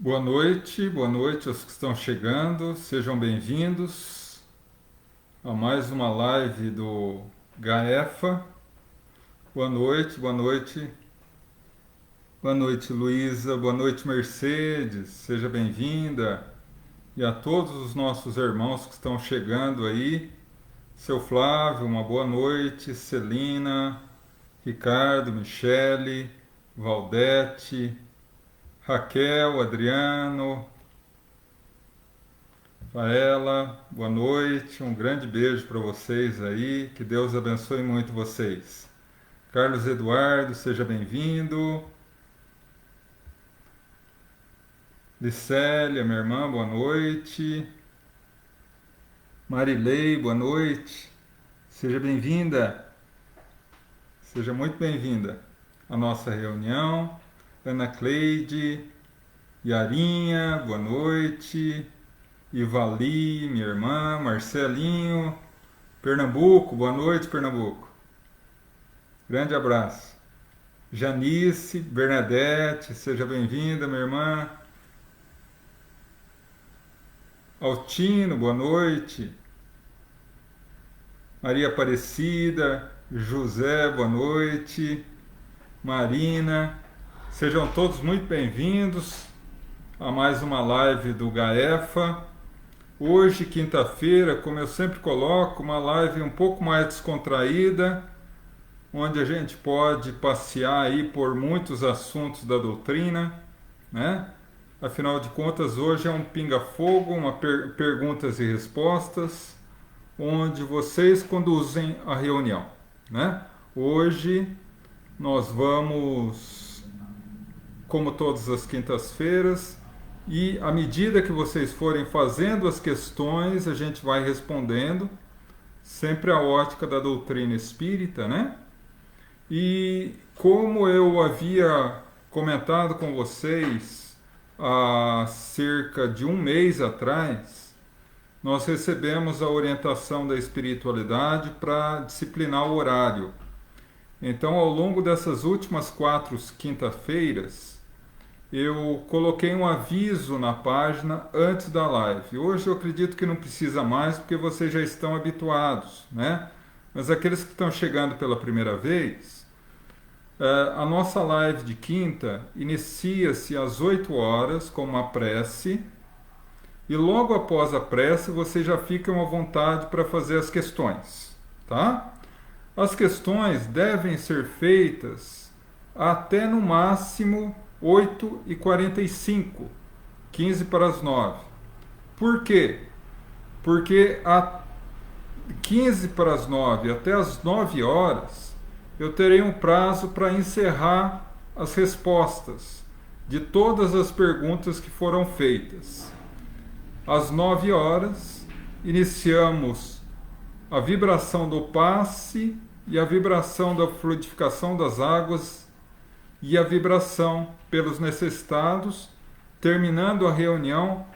Boa noite aos que estão chegando, sejam bem-vindos a mais uma live do Gaefa. Boa noite, boa noite Luísa, boa noite Mercedes, seja bem-vinda. E a todos os nossos irmãos que estão chegando aí, seu Flávio, uma boa noite, Celina, Ricardo, Michele, Valdete, Raquel, Adriano, Rafaela, boa noite, um grande beijo para vocês aí, que Deus abençoe muito vocês. Carlos Eduardo, seja bem-vindo. Licélia, minha irmã, boa noite. Marilei, boa noite. Seja bem-vinda, seja muito bem-vinda à nossa reunião. Ana Cleide, Yarinha, boa noite. Ivali, minha irmã, Marcelinho, Pernambuco, boa noite, Pernambuco. Grande abraço. Janice, Bernadette, seja bem-vinda, minha irmã. Altino, boa noite. Maria Aparecida, José, boa noite. Marina, sejam todos muito bem-vindos a mais uma live do Gaefa. Hoje, quinta-feira, como eu sempre coloco, uma live um pouco mais descontraída, onde a gente pode passear aí por muitos assuntos da doutrina, né? Afinal de contas, hoje é um pinga-fogo, uma perguntas e respostas, onde vocês conduzem a reunião, né? Hoje nós vamos, como todas as quintas-feiras, e à medida que vocês forem fazendo as questões, a gente vai respondendo, sempre a ótica da doutrina espírita, né? E como eu havia comentado com vocês há cerca de um mês atrás, nós recebemos a orientação da espiritualidade para disciplinar o horário. Então, ao longo dessas últimas 4 quinta-feiras, eu coloquei um aviso na página antes da live. Hoje eu acredito que não precisa mais, porque vocês já estão habituados, né? Mas aqueles que estão chegando pela primeira vez, a nossa live de quinta inicia-se às 8 horas com uma prece, e logo após a prece vocês já ficam à vontade para fazer as questões, tá? As questões devem ser feitas até no máximo 8h45, 15 para as 9. Por quê? Porque a 15 para as 9 até as 9 horas eu terei um prazo para encerrar as respostas de todas as perguntas que foram feitas. Às 9 horas iniciamos a vibração do passe e a vibração da fluidificação das águas e a vibração pelos necessitados, terminando a reunião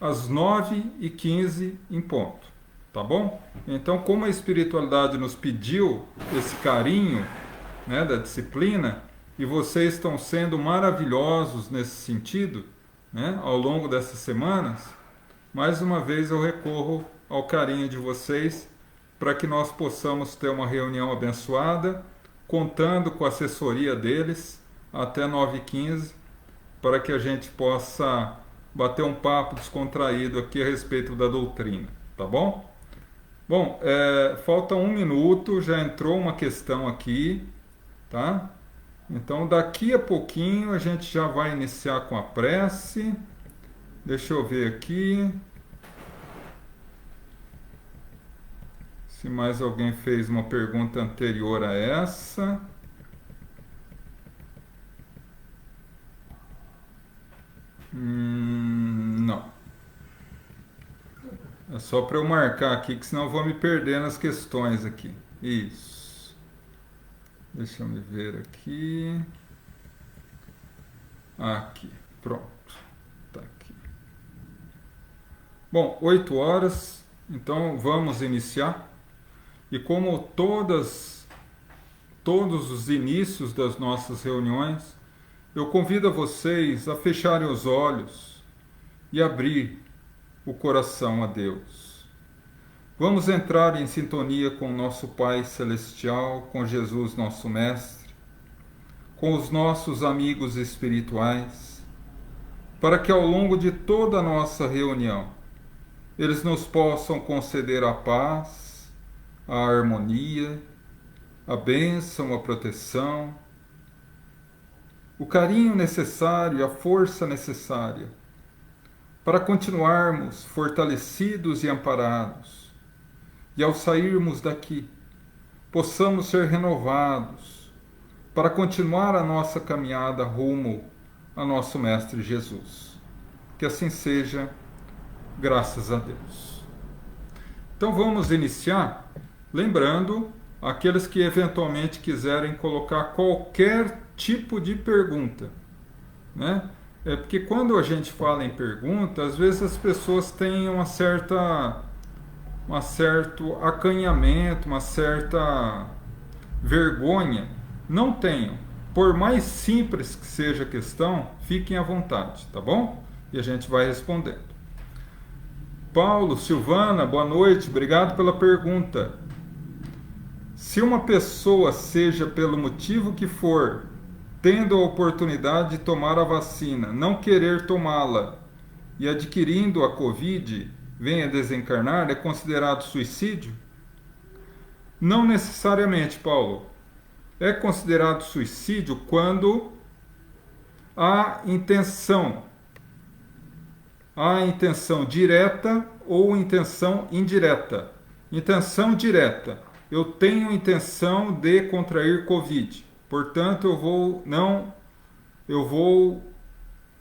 às 9h15 em ponto, tá bom? Então, como a espiritualidade nos pediu esse carinho, né, da disciplina, e vocês estão sendo maravilhosos nesse sentido, né, ao longo dessas semanas, mais uma vez eu recorro ao carinho de vocês para que nós possamos ter uma reunião abençoada, contando com a assessoria deles até 9h15, para que a gente possa bater um papo descontraído aqui a respeito da doutrina, tá bom? Bom, falta 1 minuto, já entrou uma questão aqui, tá? Então daqui a pouquinho a gente já vai iniciar com a prece. Deixa eu ver aqui se mais alguém fez uma pergunta anterior a essa. Não. É só para eu marcar aqui, que senão eu vou me perder nas questões aqui. Isso. Deixa eu me ver aqui. Aqui. Pronto. Tá aqui. Bom, 8 horas. Então vamos iniciar. E como todos os inícios das nossas reuniões, eu convido a vocês a fecharem os olhos e abrir o coração a Deus. Vamos entrar em sintonia com o nosso Pai Celestial, com Jesus, nosso Mestre, com os nossos amigos espirituais, para que ao longo de toda a nossa reunião, eles nos possam conceder a paz, a harmonia, a bênção, a proteção, o carinho necessário e a força necessária para continuarmos fortalecidos e amparados, e ao sairmos daqui, possamos ser renovados para continuar a nossa caminhada rumo a nosso Mestre Jesus. Que assim seja, graças a Deus. Então vamos iniciar, lembrando aqueles que eventualmente quiserem colocar qualquer tipo de pergunta, né? É porque quando a gente fala em pergunta, às vezes as pessoas têm um certo acanhamento, uma certa vergonha. Não tenham. Por mais simples que seja a questão, fiquem à vontade, tá bom? E a gente vai respondendo. Paulo, Silvana, boa noite, obrigado pela pergunta. Se uma pessoa, seja pelo motivo que for, tendo a oportunidade de tomar a vacina, não querer tomá-la e adquirindo a Covid, venha desencarnar, é considerado suicídio? Não necessariamente, Paulo. É considerado suicídio quando há intenção direta ou intenção indireta. Intenção direta. Eu tenho intenção de contrair Covid. Portanto, eu vou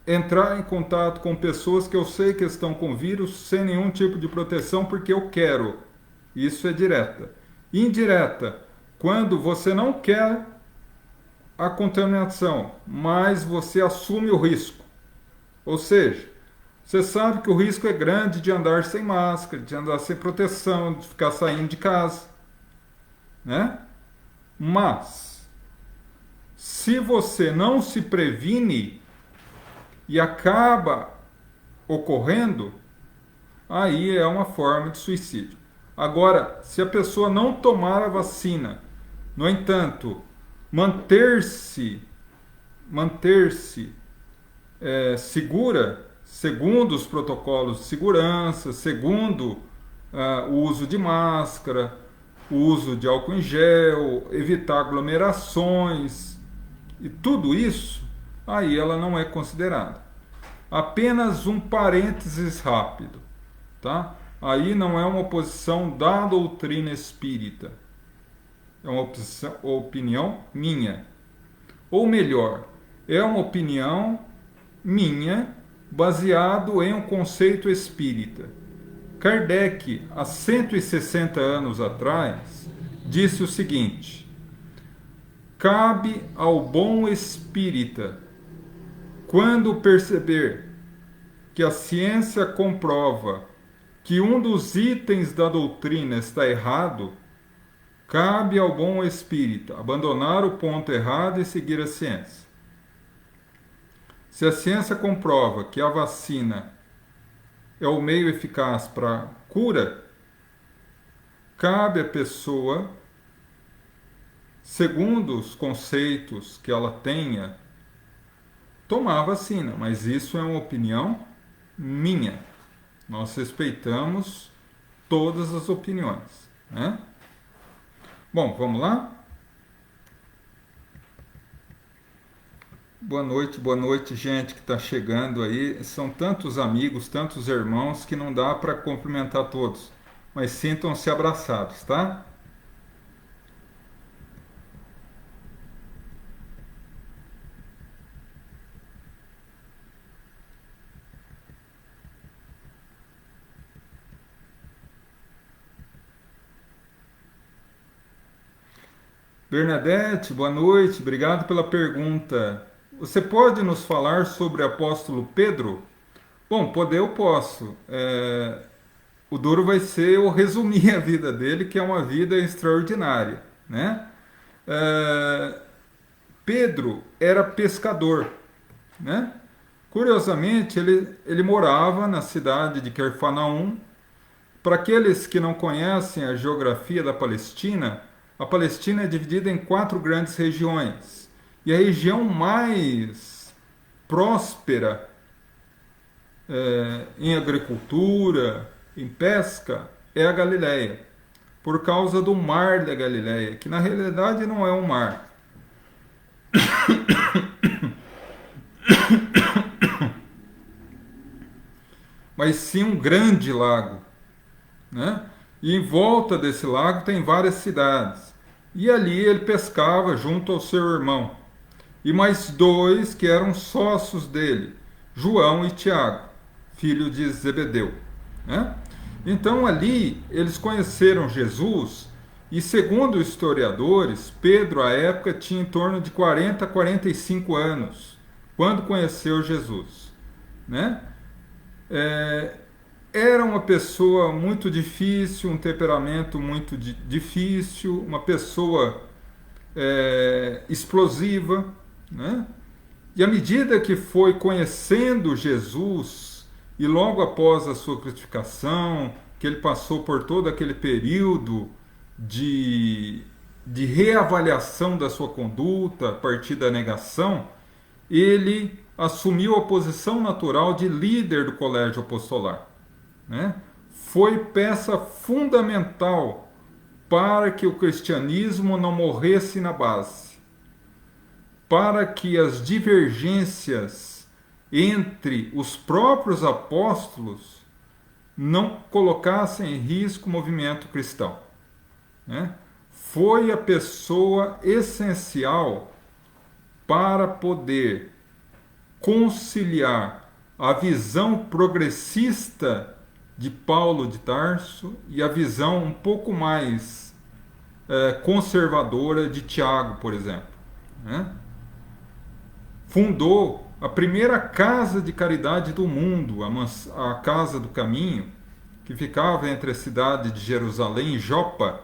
entrar em contato com pessoas que eu sei que estão com vírus sem nenhum tipo de proteção porque eu quero. Isso é direta. Indireta, quando você não quer a contaminação, mas você assume o risco. Ou seja, você sabe que o risco é grande de andar sem máscara, de andar sem proteção, de ficar saindo de casa, né? Mas se você não se previne e acaba ocorrendo, aí é uma forma de suicídio. Agora, se a pessoa não tomar a vacina, no entanto, manter-se segura, segundo os protocolos de segurança, segundo o uso de máscara, o uso de álcool em gel, evitar aglomerações, e tudo isso, aí ela não é considerada. Apenas um parênteses rápido, tá? Aí não é uma oposição da doutrina espírita. É uma opinião minha. Ou melhor, é uma opinião minha baseado em um conceito espírita. Kardec, há 160 anos atrás, disse o seguinte: cabe ao bom espírita, quando perceber que a ciência comprova que um dos itens da doutrina está errado, cabe ao bom espírita abandonar o ponto errado e seguir a ciência. Se a ciência comprova que a vacina é o meio eficaz para cura, cabe à pessoa, segundo os conceitos que ela tenha, tomar a vacina. Mas isso é uma opinião minha. Nós respeitamos todas as opiniões, né? Bom, vamos lá? Boa noite, gente que está chegando aí. São tantos amigos, tantos irmãos que não dá para cumprimentar todos. Mas sintam-se abraçados, tá? Bernadette, boa noite, obrigado pela pergunta. Você pode nos falar sobre o apóstolo Pedro? Bom, poder eu posso. O duro vai ser eu resumir a vida dele, que é uma vida extraordinária, né? Pedro era pescador, né? Curiosamente, ele morava na cidade de Querfanaum. Para aqueles que não conhecem a geografia da Palestina, a Palestina é dividida em 4 grandes regiões. E a região mais próspera em agricultura, em pesca, é a Galileia, por causa do mar da Galileia, que na realidade não é um mar. Mas sim um grande lago, né? E em volta desse lago tem várias cidades. E ali ele pescava junto ao seu irmão. E mais 2 que eram sócios dele, João e Tiago, filho de Zebedeu, né? Então ali eles conheceram Jesus e, segundo os historiadores, Pedro à época tinha em torno de 40 a 45 anos quando conheceu Jesus, né? Era uma pessoa muito difícil, um temperamento muito difícil, uma pessoa explosiva, né? E à medida que foi conhecendo Jesus, e logo após a sua crucificação, que ele passou por todo aquele período de reavaliação da sua conduta a partir da negação, ele assumiu a posição natural de líder do colégio apostolar, né? Foi peça fundamental para que o cristianismo não morresse na base, para que as divergências entre os próprios apóstolos não colocassem em risco o movimento cristão, né? Foi a pessoa essencial para poder conciliar a visão progressista de Paulo de Tarso e a visão um pouco mais conservadora de Tiago, por exemplo, né? Fundou a primeira casa de caridade do mundo, a Casa do Caminho, que ficava entre a cidade de Jerusalém e Jopa,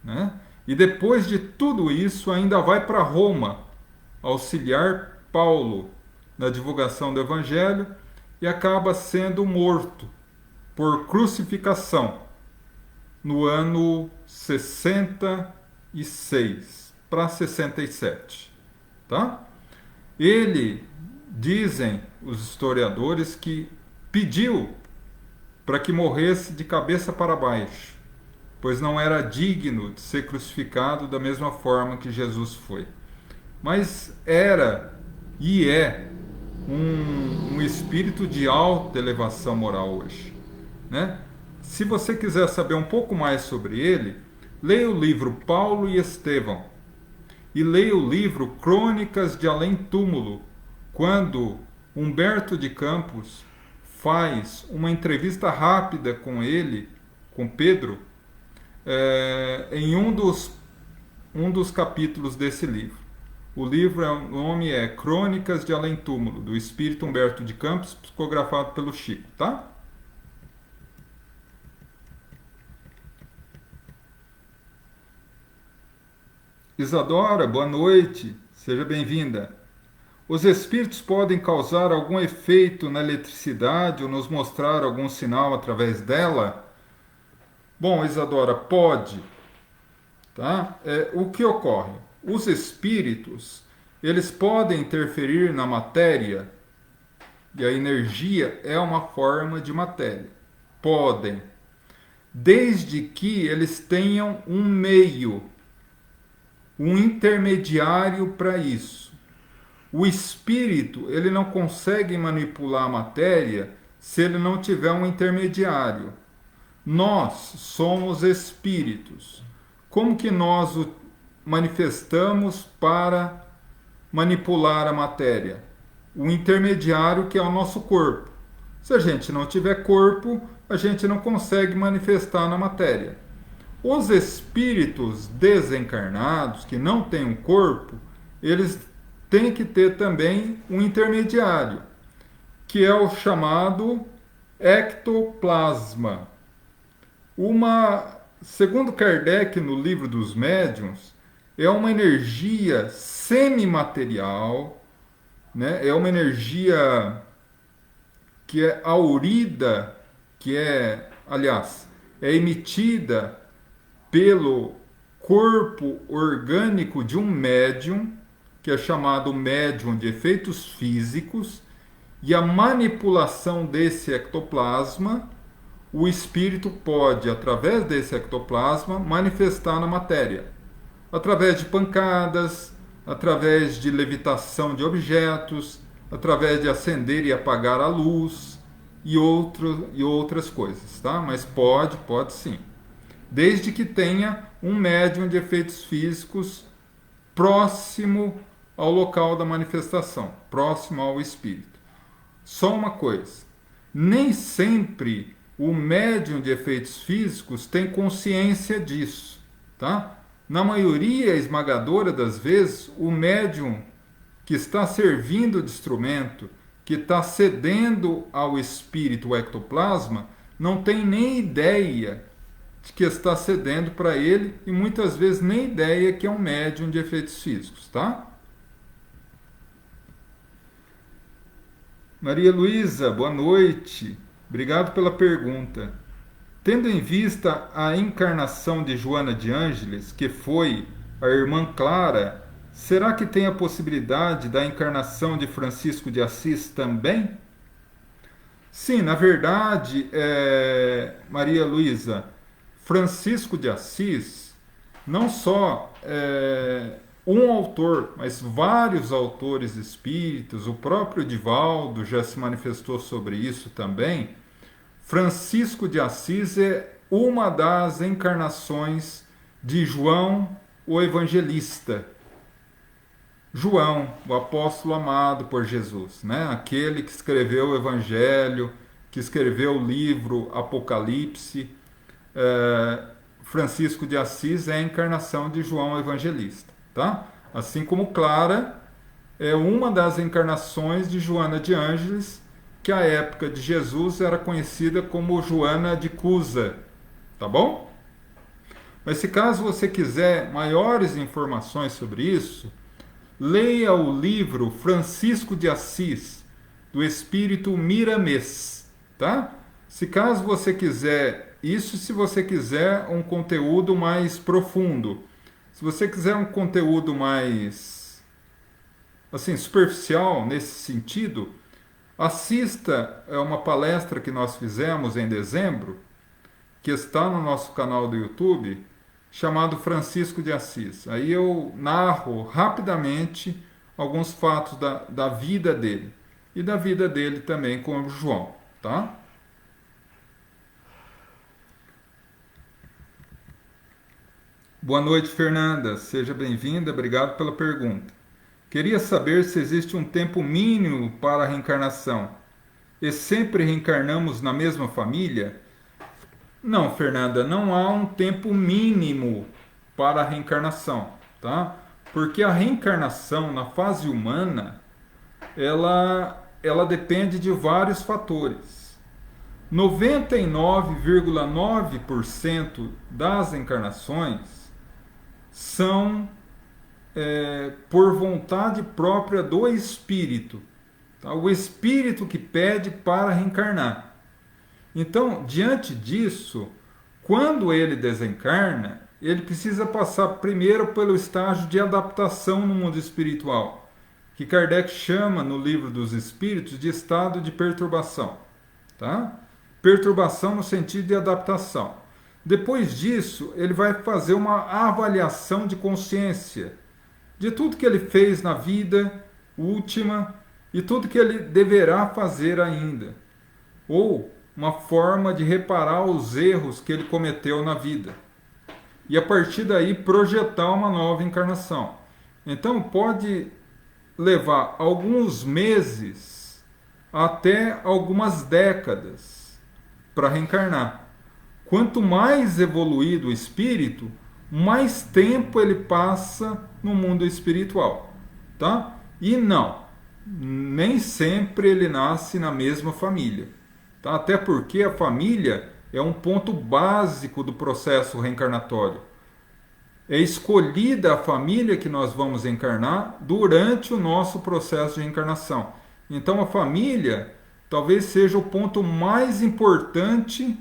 né? E depois de tudo isso ainda vai para Roma auxiliar Paulo na divulgação do Evangelho e acaba sendo morto por crucificação no ano 66 para 67, tá? Ele, dizem os historiadores, que pediu para que morresse de cabeça para baixo, pois não era digno de ser crucificado da mesma forma que Jesus foi. Mas era e é um espírito de alta elevação moral hoje, né? Se você quiser saber um pouco mais sobre ele, leia o livro Paulo e Estevão e leia o livro Crônicas de Além Túmulo, quando Humberto de Campos faz uma entrevista rápida com ele, com Pedro, em um dos capítulos desse livro. O livro, o nome é Crônicas de Além Túmulo, do espírito Humberto de Campos, psicografado pelo Chico, tá? Isadora, boa noite, seja bem-vinda. Os espíritos podem causar algum efeito na eletricidade ou nos mostrar algum sinal através dela? Bom, Isadora, pode, tá? O que ocorre? Os espíritos, eles podem interferir na matéria, e a energia é uma forma de matéria. Podem, desde que eles tenham um meio, um intermediário para isso. O espírito, ele não consegue manipular a matéria se ele não tiver um intermediário. Nós somos espíritos. Como que nós o manifestamos para manipular a matéria? O intermediário, que é o nosso corpo. Se a gente não tiver corpo, a gente não consegue manifestar na matéria. Os espíritos desencarnados, que não têm um corpo, eles têm que ter também um intermediário, que é o chamado ectoplasma. Segundo Kardec, no Livro dos Médiuns, é uma energia semimaterial né? É uma energia que é aurida, que é, aliás, é emitida pelo corpo orgânico de um médium, que é chamado médium de efeitos físicos, e a manipulação desse ectoplasma, o espírito pode, através desse ectoplasma, manifestar na matéria, através de pancadas, através de levitação de objetos, através de acender e apagar a luz e outras coisas, tá? Mas pode sim. Desde que tenha um médium de efeitos físicos próximo ao local da manifestação, próximo ao espírito. Só uma coisa, nem sempre o médium de efeitos físicos tem consciência disso, tá? Na maioria esmagadora das vezes, o médium que está servindo de instrumento, que está cedendo ao espírito, o ectoplasma, não tem nem ideia de que está cedendo para ele e muitas vezes nem ideia que é um médium de efeitos físicos, tá? Maria Luísa, boa noite. Obrigado pela pergunta. Tendo em vista a encarnação de Joana de Ângeles, que foi a irmã Clara, será que tem a possibilidade da encarnação de Francisco de Assis também? Sim, na verdade, Maria Luísa, Francisco de Assis, não só um autor, mas vários autores espíritas, o próprio Divaldo já se manifestou sobre isso também. Francisco de Assis é uma das encarnações de João, o Evangelista. João, o apóstolo amado por Jesus, né? Aquele que escreveu o Evangelho, que escreveu o livro Apocalipse. Francisco de Assis é a encarnação de João Evangelista, tá? Assim como Clara é uma das encarnações de Joana de Ângeles, que à época de Jesus era conhecida como Joana de Cusa, tá bom? Mas se caso você quiser maiores informações sobre isso, leia o livro Francisco de Assis, do Espírito Miramês, tá? Se caso você quiser isso, se você quiser um conteúdo mais profundo. Se você quiser um conteúdo mais assim, superficial nesse sentido, assista a uma palestra que nós fizemos em dezembro, que está no nosso canal do YouTube, chamado Francisco de Assis. Aí eu narro rapidamente alguns fatos da vida dele e da vida dele também com o João, tá? Boa noite, Fernanda. Seja bem-vinda. Obrigado pela pergunta. Queria saber se existe um tempo mínimo para a reencarnação. E sempre reencarnamos na mesma família? Não, Fernanda, não há um tempo mínimo para a reencarnação, tá? Porque a reencarnação na fase humana, ela depende de vários fatores. 99,9% das encarnações são por vontade própria do espírito, tá? O espírito que pede para reencarnar. Então, diante disso, quando ele desencarna, ele precisa passar primeiro pelo estágio de adaptação no mundo espiritual, que Kardec chama no Livro dos Espíritos de estado de perturbação, tá? Perturbação no sentido de adaptação. Depois disso, ele vai fazer uma avaliação de consciência de tudo que ele fez na vida última e tudo que ele deverá fazer ainda, ou uma forma de reparar os erros que ele cometeu na vida. E a partir daí projetar uma nova encarnação. Então pode levar alguns meses até algumas décadas para reencarnar. Quanto mais evoluído o espírito, mais tempo ele passa no mundo espiritual, tá? E não, nem sempre ele nasce na mesma família, tá? Até porque a família é um ponto básico do processo reencarnatório. é escolhida a família que nós vamos encarnar durante o nosso processo de reencarnação. Então a família talvez seja o ponto mais importante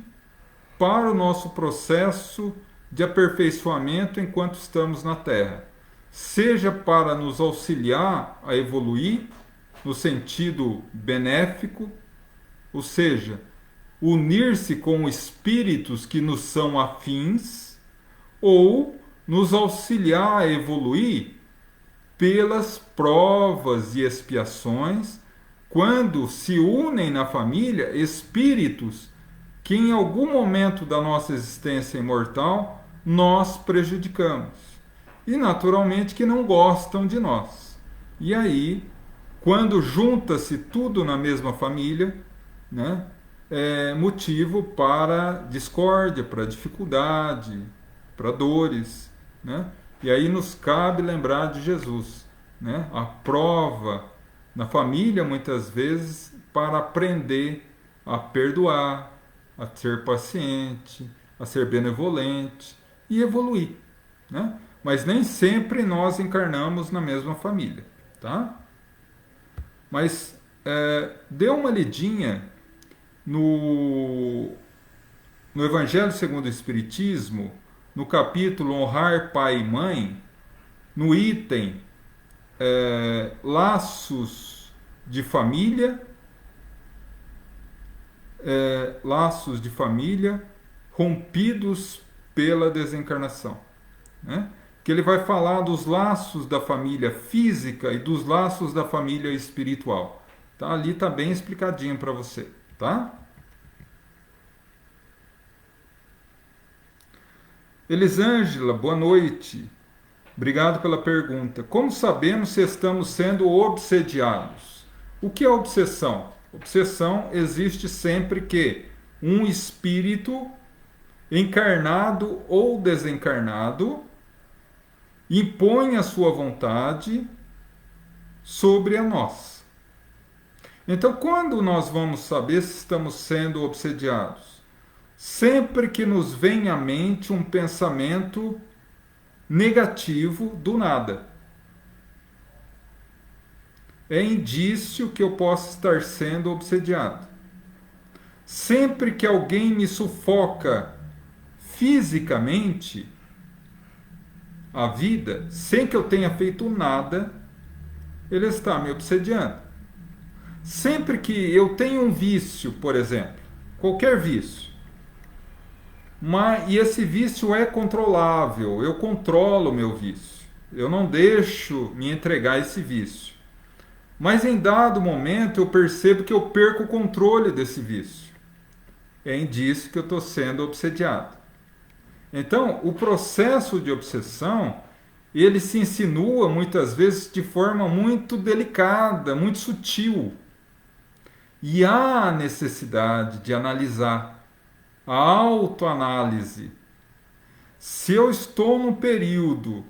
para o nosso processo de aperfeiçoamento enquanto estamos na Terra. Seja para nos auxiliar a evoluir no sentido benéfico, ou seja, unir-se com espíritos que nos são afins, ou nos auxiliar a evoluir pelas provas e expiações, quando se unem na família espíritos que em algum momento da nossa existência imortal nós prejudicamos. E naturalmente que não gostam de nós. E aí, quando junta-se tudo na mesma família, né, é motivo para discórdia, para dificuldade, para dores, né? E aí nos cabe lembrar de Jesus, né? A prova na família, muitas vezes, para aprender a perdoar, a ser paciente, a ser benevolente e evoluir, né? Mas nem sempre nós encarnamos na mesma família, tá? Mas dê uma lidinha no Evangelho segundo o Espiritismo, no capítulo Honrar Pai e Mãe, no item laços de família, rompidos pela desencarnação, né? Que ele vai falar dos laços da família física e dos laços da família espiritual. Tá? Ali está bem explicadinho para você, tá? Elisângela, boa noite. Obrigado pela pergunta. Como sabemos se estamos sendo obsediados? O que é obsessão? Obsessão existe sempre que um espírito, encarnado ou desencarnado, impõe a sua vontade sobre a nós. Então, quando nós vamos saber se estamos sendo obsediados? Sempre que nos vem à mente um pensamento negativo do nada. É indício que eu posso estar sendo obsediado. Sempre que alguém me sufoca fisicamente a vida, sem que eu tenha feito nada, ele está me obsediando. Sempre que eu tenho um vício, por exemplo, qualquer vício, e esse vício é controlável, eu controlo o meu vício, eu não deixo me entregar a esse vício. Mas em dado momento eu percebo que eu perco o controle desse vício. É indício que eu estou sendo obsediado. Então, o processo de obsessão, ele se insinua muitas vezes de forma muito delicada, muito sutil. E há necessidade de analisar, a autoanálise. Se eu estou num período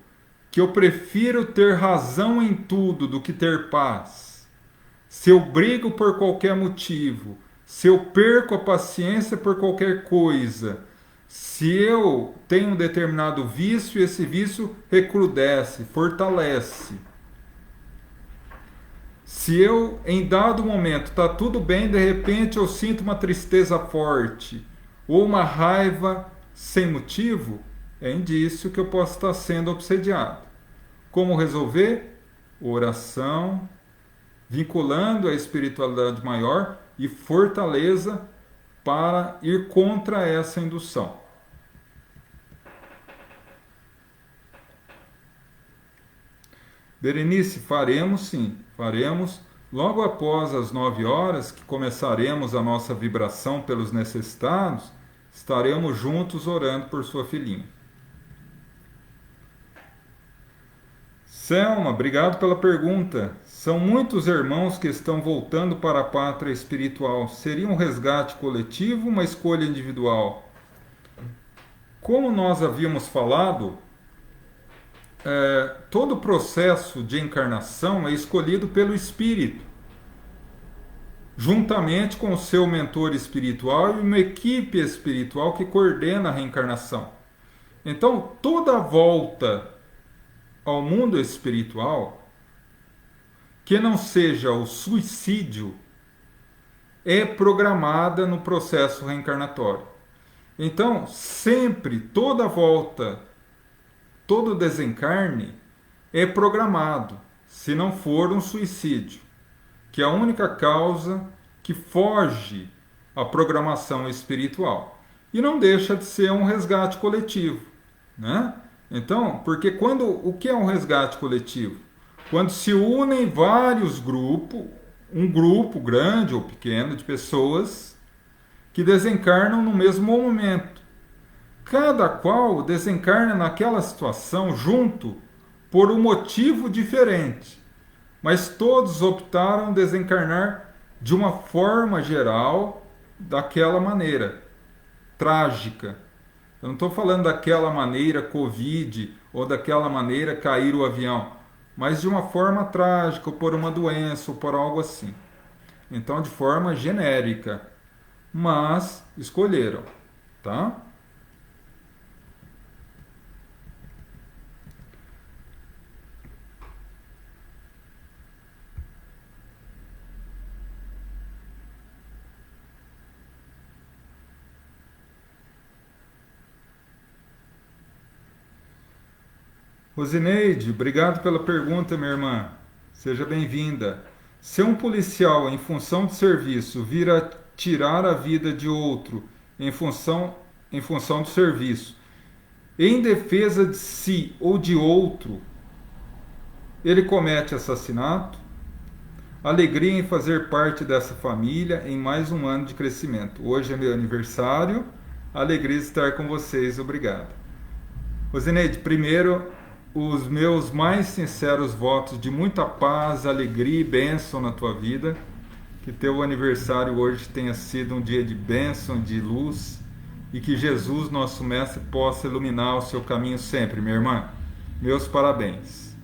que eu prefiro ter razão em tudo do que ter paz, se eu brigo por qualquer motivo, se eu perco a paciência por qualquer coisa, se eu tenho um determinado vício e esse vício recrudesce, fortalece. Se eu, em dado momento, está tudo bem, de repente eu sinto uma tristeza forte ou uma raiva sem motivo, é indício que eu posso estar sendo obsediado. Como resolver? Oração, vinculando a espiritualidade maior e fortaleza para ir contra essa indução. Berenice, faremos sim, faremos. Logo após as 9 horas, que começaremos a nossa vibração pelos necessitados, estaremos juntos orando por sua filhinha. Selma, obrigado pela pergunta. São muitos irmãos que estão voltando para a pátria espiritual. Seria um resgate coletivo, uma escolha individual? Como nós havíamos falado, todo o processo de encarnação é escolhido pelo espírito, juntamente com o seu mentor espiritual e uma equipe espiritual que coordena a reencarnação. Então, toda volta ao mundo espiritual, que não seja o suicídio, é programada no processo reencarnatório. Então, sempre, toda volta, todo desencarne é programado, se não for um suicídio, que é a única causa que foge à programação espiritual. E não deixa de ser um resgate coletivo, né? Então, porque o que é um resgate coletivo? Quando se unem vários grupos, um grupo grande ou pequeno de pessoas que desencarnam no mesmo momento. Cada qual desencarna naquela situação junto por um motivo diferente, mas todos optaram desencarnar de uma forma geral, daquela maneira trágica. Eu não estou falando daquela maneira Covid ou daquela maneira cair o avião, mas de uma forma trágica, ou por uma doença, ou por algo assim. Então, de forma genérica, mas escolheram, tá? Rosineide, obrigado pela pergunta, minha irmã. Seja bem-vinda. Se um policial, em função de serviço, vir a tirar a vida de outro em função do serviço, em defesa de si ou de outro, ele comete assassinato? Alegria em fazer parte dessa família em mais um ano de crescimento. Hoje é meu aniversário. Alegria de estar com vocês. Obrigado. Rosineide, primeiro, os meus mais sinceros votos de muita paz, alegria e bênção na tua vida. Que teu aniversário hoje tenha sido um dia de bênção, de luz, e que Jesus, nosso Mestre, possa iluminar o seu caminho sempre, minha irmã. Meus parabéns.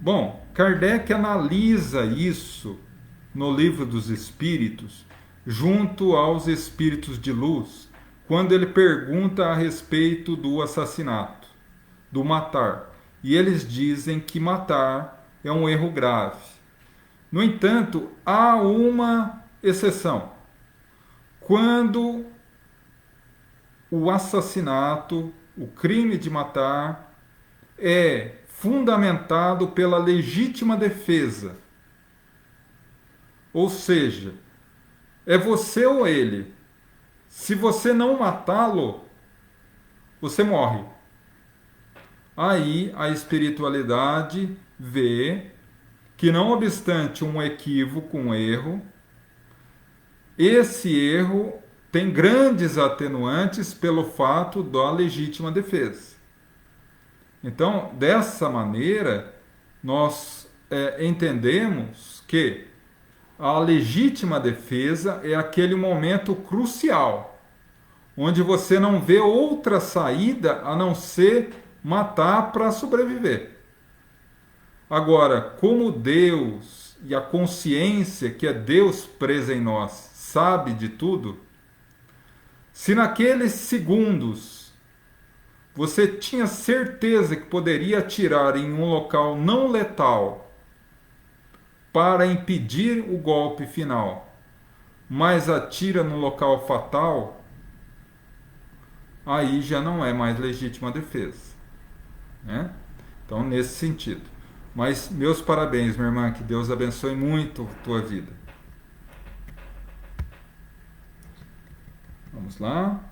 Bom, Kardec analisa isso no Livro dos Espíritos, junto aos espíritos de luz, quando ele pergunta a respeito do assassinato, do matar. E eles dizem que matar é um erro grave. No entanto, há uma exceção. Quando o assassinato, o crime de matar, é fundamentado pela legítima defesa. Ou seja, é você ou ele. Se você não matá-lo, você morre. Aí a espiritualidade vê que, não obstante um equívoco, um erro, esse erro tem grandes atenuantes pelo fato da legítima defesa. Então, dessa maneira, nós entendemos que a legítima defesa é aquele momento crucial, onde você não vê outra saída a não ser matar para sobreviver. Agora, como Deus e a consciência, que é Deus presa em nós, sabe de tudo, se naqueles segundos você tinha certeza que poderia atirar em um local não letal para impedir o golpe final, mas atira no local fatal, aí já não é mais legítima defesa, né? Então, nesse sentido. Mas meus parabéns, minha irmã, que Deus abençoe muito a tua vida. Vamos lá.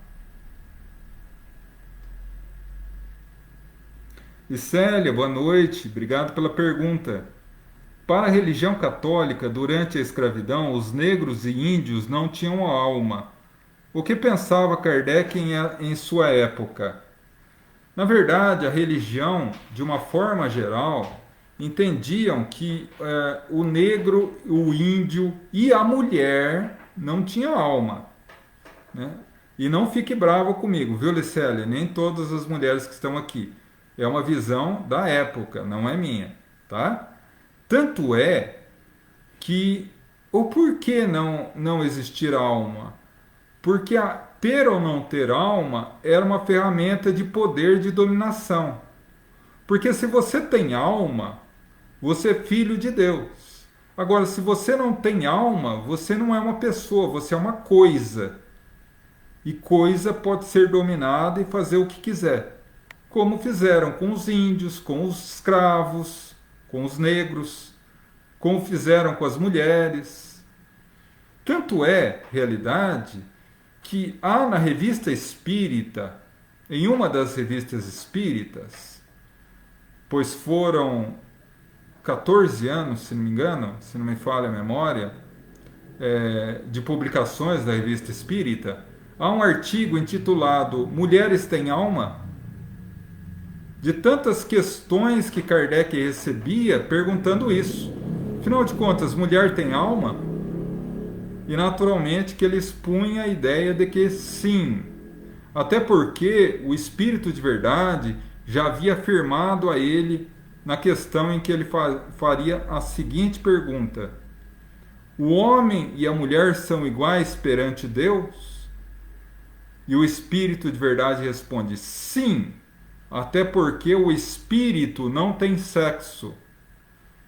E Célia, boa noite, obrigado pela pergunta. Para a religião católica, durante a escravidão, os negros e índios não tinham alma. O que pensava Kardec em sua época? Na verdade, a religião, de uma forma geral, entendiam que o negro, o índio e a mulher não tinham alma, né? E não fique bravo comigo, viu, Licélia? Nem todas as mulheres que estão aqui. É uma visão da época, não é minha, tá? Tanto é que o porquê não existir alma? Porque ter ou não ter alma era uma ferramenta de poder de dominação. Porque se você tem alma, você é filho de Deus. Agora, se você não tem alma, você não é uma pessoa, você é uma coisa. E coisa pode ser dominada e fazer o que quiser. Como fizeram com os índios, com os escravos, com os negros, como fizeram com as mulheres. Tanto é, realidade, que há na revista espírita, em uma das revistas espíritas, pois foram 14 anos, se não me engano, se não me falha a memória, de publicações da revista espírita, há um artigo intitulado Mulheres têm Alma? De tantas questões que Kardec recebia perguntando isso. Afinal de contas, mulher tem alma? E naturalmente que ele expunha a ideia de que sim. Até porque o Espírito de Verdade já havia afirmado a ele na questão em que ele faria a seguinte pergunta: o homem e a mulher são iguais perante Deus? E o Espírito de Verdade responde: sim, até porque o Espírito não tem sexo.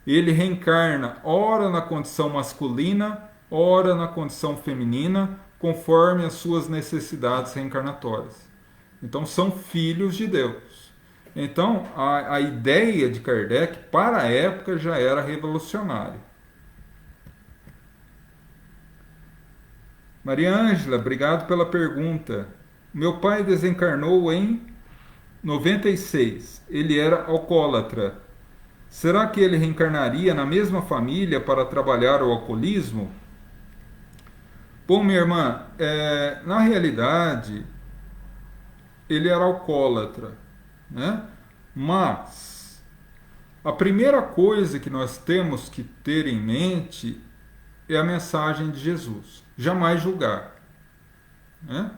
Ele reencarna ora na condição masculina, ora na condição feminina, conforme as suas necessidades reencarnatórias. Então são filhos de Deus. Então a ideia de Kardec para a época já era revolucionária. Maria Ângela, obrigado pela pergunta. Meu pai desencarnou em 96. Ele era alcoólatra. Será que ele reencarnaria na mesma família para trabalhar o alcoolismo? Bom, minha irmã, na realidade, ele era alcoólatra, né? Mas a primeira coisa que nós temos que ter em mente é a mensagem de Jesus: jamais julgar, né?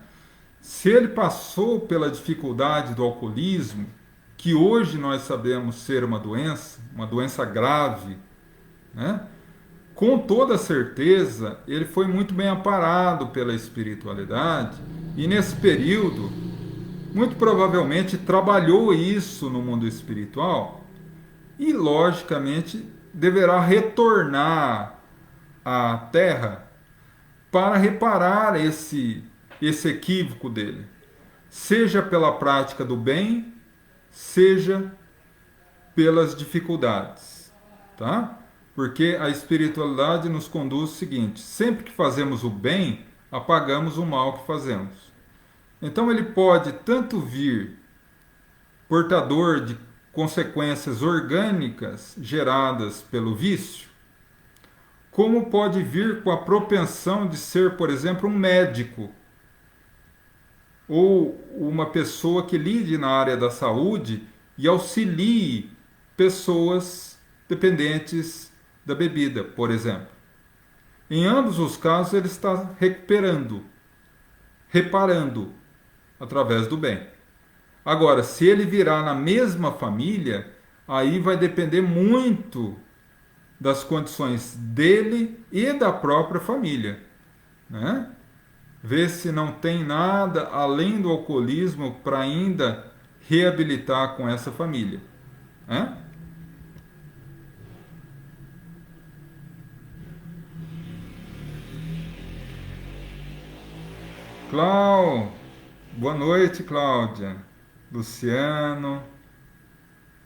Se ele passou pela dificuldade do alcoolismo, que hoje nós sabemos ser uma doença grave, né? Com toda certeza, ele foi muito bem amparado pela espiritualidade e nesse período, muito provavelmente, trabalhou isso no mundo espiritual e, logicamente, deverá retornar à Terra para reparar esse equívoco dele, seja pela prática do bem, seja pelas dificuldades, tá? Porque a espiritualidade nos conduz ao seguinte: sempre que fazemos o bem, apagamos o mal que fazemos. Então ele pode tanto vir portador de consequências orgânicas geradas pelo vício, como pode vir com a propensão de ser, por exemplo, um médico ou uma pessoa que lide na área da saúde e auxilie pessoas dependentes da bebida, por exemplo. Em ambos os casos, ele está reparando, através do bem. Agora, se ele virar na mesma família, aí vai depender muito das condições dele e da própria família, né? Ver se não tem nada além do alcoolismo para ainda reabilitar com essa família, né? Boa noite, Cláudia. Luciano,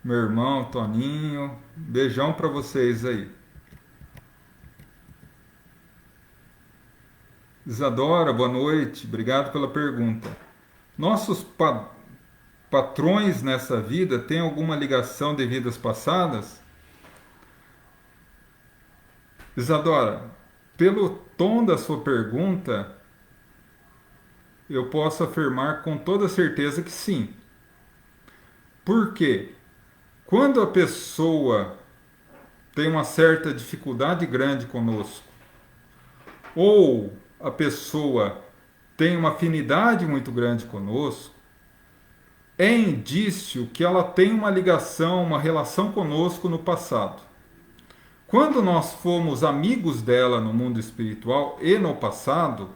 meu irmão Toninho, beijão para vocês aí. Isadora, boa noite, obrigado pela pergunta. Nossos patrões nessa vida têm alguma ligação de vidas passadas? Isadora, pelo tom da sua pergunta, eu posso afirmar com toda certeza que sim. Por quê? Quando a pessoa tem uma certa dificuldade grande conosco, ou a pessoa tem uma afinidade muito grande conosco, é indício que ela tem uma ligação, uma relação conosco no passado. Quando nós fomos amigos dela no mundo espiritual e no passado,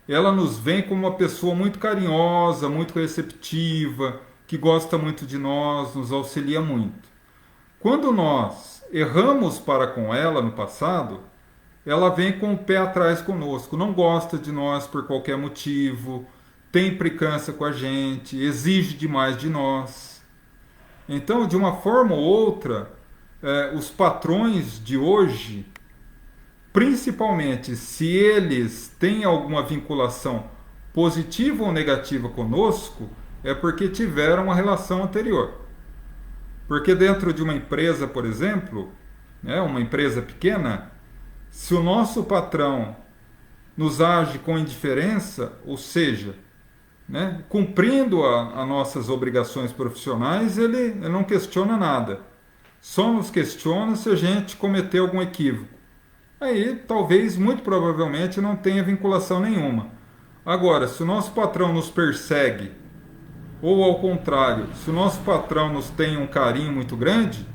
ela nos vem como uma pessoa muito carinhosa, muito receptiva, que gosta muito de nós, nos auxilia muito. Quando nós erramos para com ela no passado, ela vem com o pé atrás conosco, não gosta de nós por qualquer motivo, tem implicância com a gente, exige demais de nós. Então, de uma forma ou outra, os patrões de hoje, principalmente se eles têm alguma vinculação positiva ou negativa conosco, é porque tiveram uma relação anterior. Porque dentro de uma empresa, por exemplo, né, uma empresa pequena, se o nosso patrão nos age com indiferença, ou seja, né, cumprindo as nossas obrigações profissionais, ele não questiona nada. Só nos questiona se a gente cometeu algum equívoco. Aí, talvez, muito provavelmente, não tenha vinculação nenhuma. Agora, se o nosso patrão nos persegue, ou ao contrário, se o nosso patrão nos tem um carinho muito grande,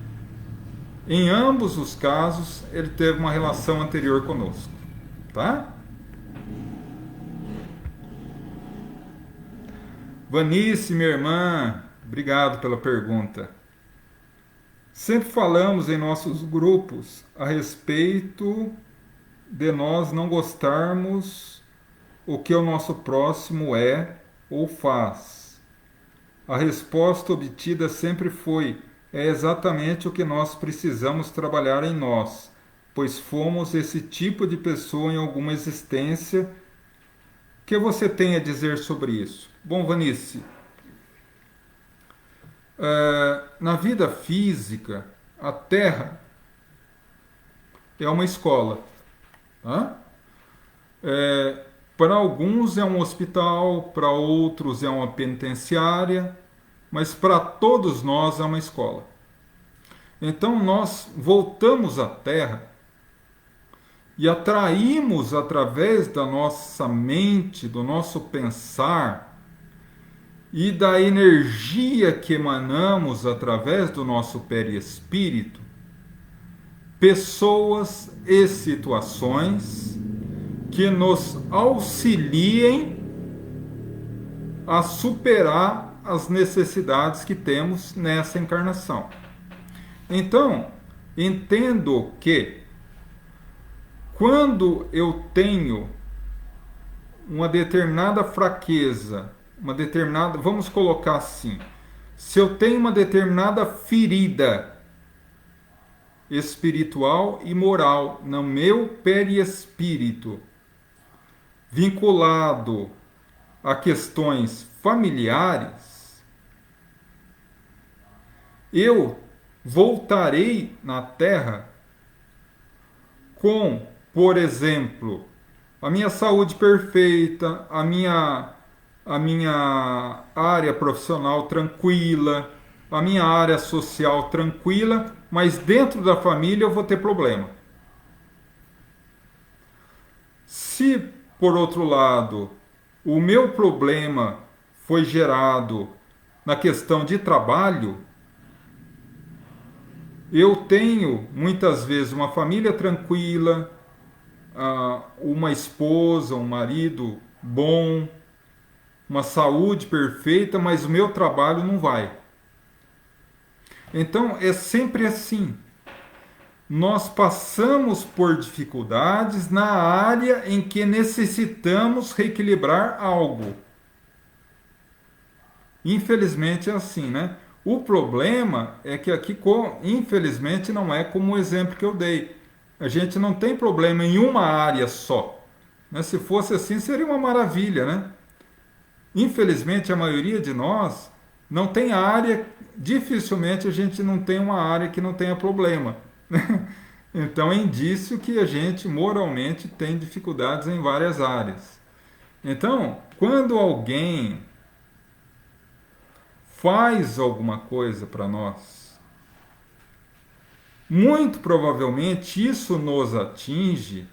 em ambos os casos, ele teve uma relação anterior conosco. Tá? Vanice, minha irmã, obrigado pela pergunta. Sempre falamos em nossos grupos a respeito de nós não gostarmos o que o nosso próximo é ou faz. A resposta obtida sempre foi: é exatamente o que nós precisamos trabalhar em nós, pois fomos esse tipo de pessoa em alguma existência. O que você tem a dizer sobre isso? Bom, Vanice, na vida física, a Terra é uma escola. Tá? Para alguns é um hospital, para outros é uma penitenciária, mas para todos nós é uma escola. Então nós voltamos à Terra e atraímos através da nossa mente, do nosso pensar e da energia que emanamos através do nosso perispírito, pessoas e situações que nos auxiliem a superar as necessidades que temos nessa encarnação. Então, entendo que quando eu tenho uma determinada fraqueza, vamos colocar assim, se eu tenho uma determinada ferida espiritual e moral no meu perispírito, vinculado a questões familiares, eu voltarei na Terra com, por exemplo, a minha saúde perfeita, a minha área profissional tranquila, a minha área social tranquila, mas dentro da família eu vou ter problema. Se, por outro lado, o meu problema foi gerado na questão de trabalho, eu tenho muitas vezes uma família tranquila, uma esposa, um marido bom, uma saúde perfeita, mas o meu trabalho não vai. Então é sempre assim. Nós passamos por dificuldades na área em que necessitamos reequilibrar algo. Infelizmente é assim, né? O problema é que aqui, infelizmente, não é como o exemplo que eu dei. A gente não tem problema em uma área só. Né? Se fosse assim, seria uma maravilha, né? Infelizmente, a maioria de nós não tem área, dificilmente a gente não tem uma área que não tenha problema. Então é indício que a gente moralmente tem dificuldades em várias áreas. Então, quando alguém faz alguma coisa para nós, muito provavelmente isso nos atinge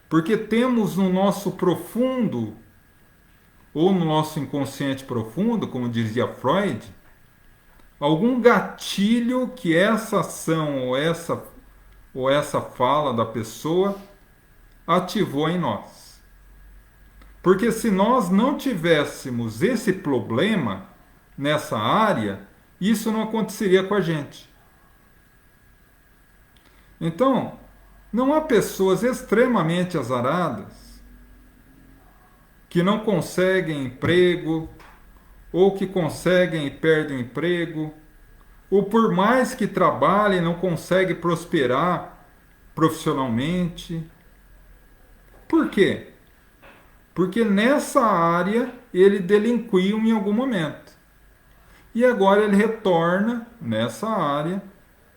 porque temos no nosso profundo, ou no nosso inconsciente profundo, como dizia Freud, algum gatilho que essa ação ou essa fala da pessoa ativou em nós. Porque se nós não tivéssemos esse problema nessa área, isso não aconteceria com a gente. Então, não há pessoas extremamente azaradas que não conseguem emprego, ou que conseguem e perdem emprego, ou por mais que trabalhem não conseguem prosperar profissionalmente. Por quê? Porque nessa área ele delinquiu em algum momento. E agora ele retorna nessa área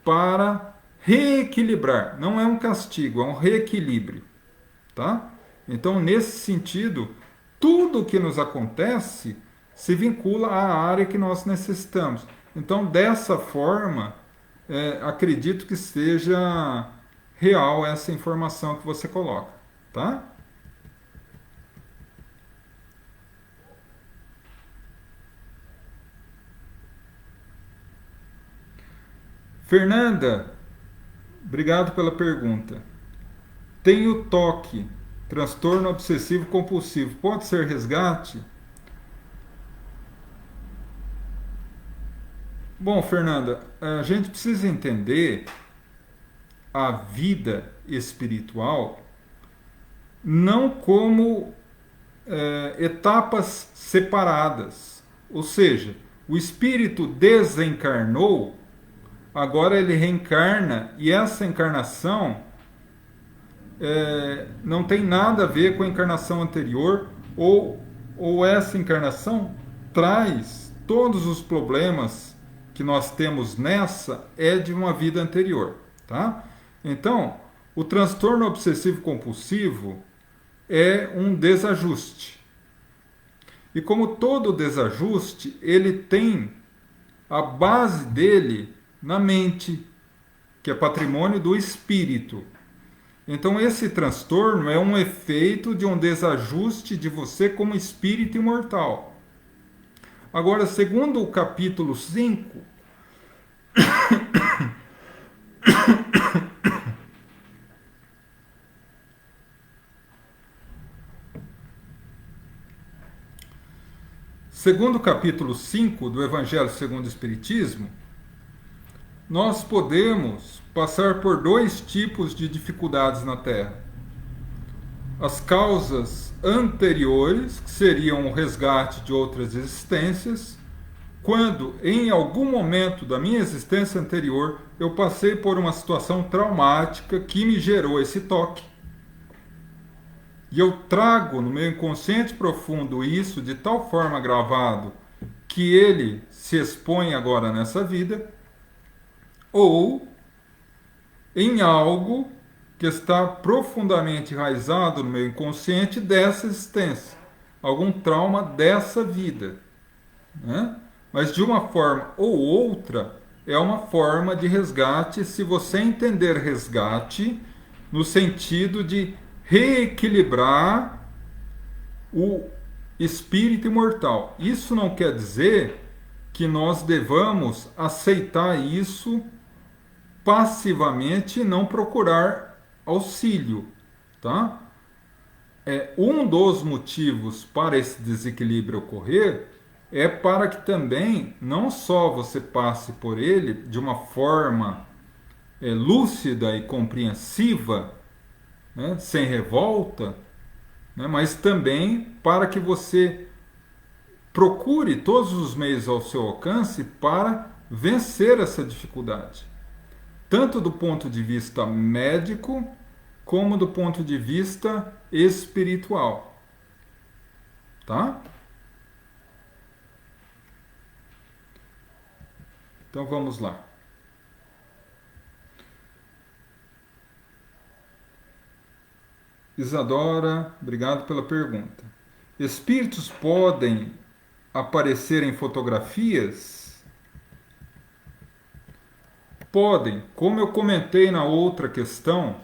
para reequilibrar. Não é um castigo, é um reequilíbrio. Tá? Então, nesse sentido, tudo que nos acontece se vincula à área que nós necessitamos. Então, dessa forma, acredito que seja real essa informação que você coloca. Tá? Fernanda, obrigado pela pergunta. Tenho TOC, transtorno obsessivo compulsivo. Pode ser resgate? Bom, Fernanda, a gente precisa entender a vida espiritual não como etapas separadas. Ou seja, o espírito desencarnou, agora ele reencarna e essa encarnação não tem nada a ver com a encarnação anterior, ou essa encarnação traz todos os problemas que nós temos nessa de uma vida anterior, tá? Então, o transtorno obsessivo compulsivo é um desajuste. E como todo desajuste, ele tem a base dele na mente, que é patrimônio do espírito. Então, esse transtorno é um efeito de um desajuste de você como espírito imortal. Agora, segundo o capítulo 5, segundo o capítulo 5 do Evangelho segundo o Espiritismo, nós podemos passar por dois tipos de dificuldades na Terra. As causas anteriores, que seriam o resgate de outras existências, quando em algum momento da minha existência anterior eu passei por uma situação traumática que me gerou esse toque. E eu trago no meu inconsciente profundo isso de tal forma gravado que ele se expõe agora nessa vida, ou em algo que está profundamente enraizado no meu inconsciente dessa existência, algum trauma dessa vida, né? Mas de uma forma ou outra, é uma forma de resgate, se você entender resgate no sentido de reequilibrar o espírito imortal. Isso não quer dizer que nós devamos aceitar isso passivamente e não procurar auxílio, tá? Um dos motivos para esse desequilíbrio ocorrer é para que também não só você passe por ele de uma forma lúcida e compreensiva, né, sem revolta, né, mas também para que você procure todos os meios ao seu alcance para vencer essa dificuldade, tanto do ponto de vista médico como do ponto de vista espiritual, tá? Então vamos lá. Isadora, obrigado pela pergunta. Espíritos podem aparecer em fotografias? Podem, como eu comentei na outra questão.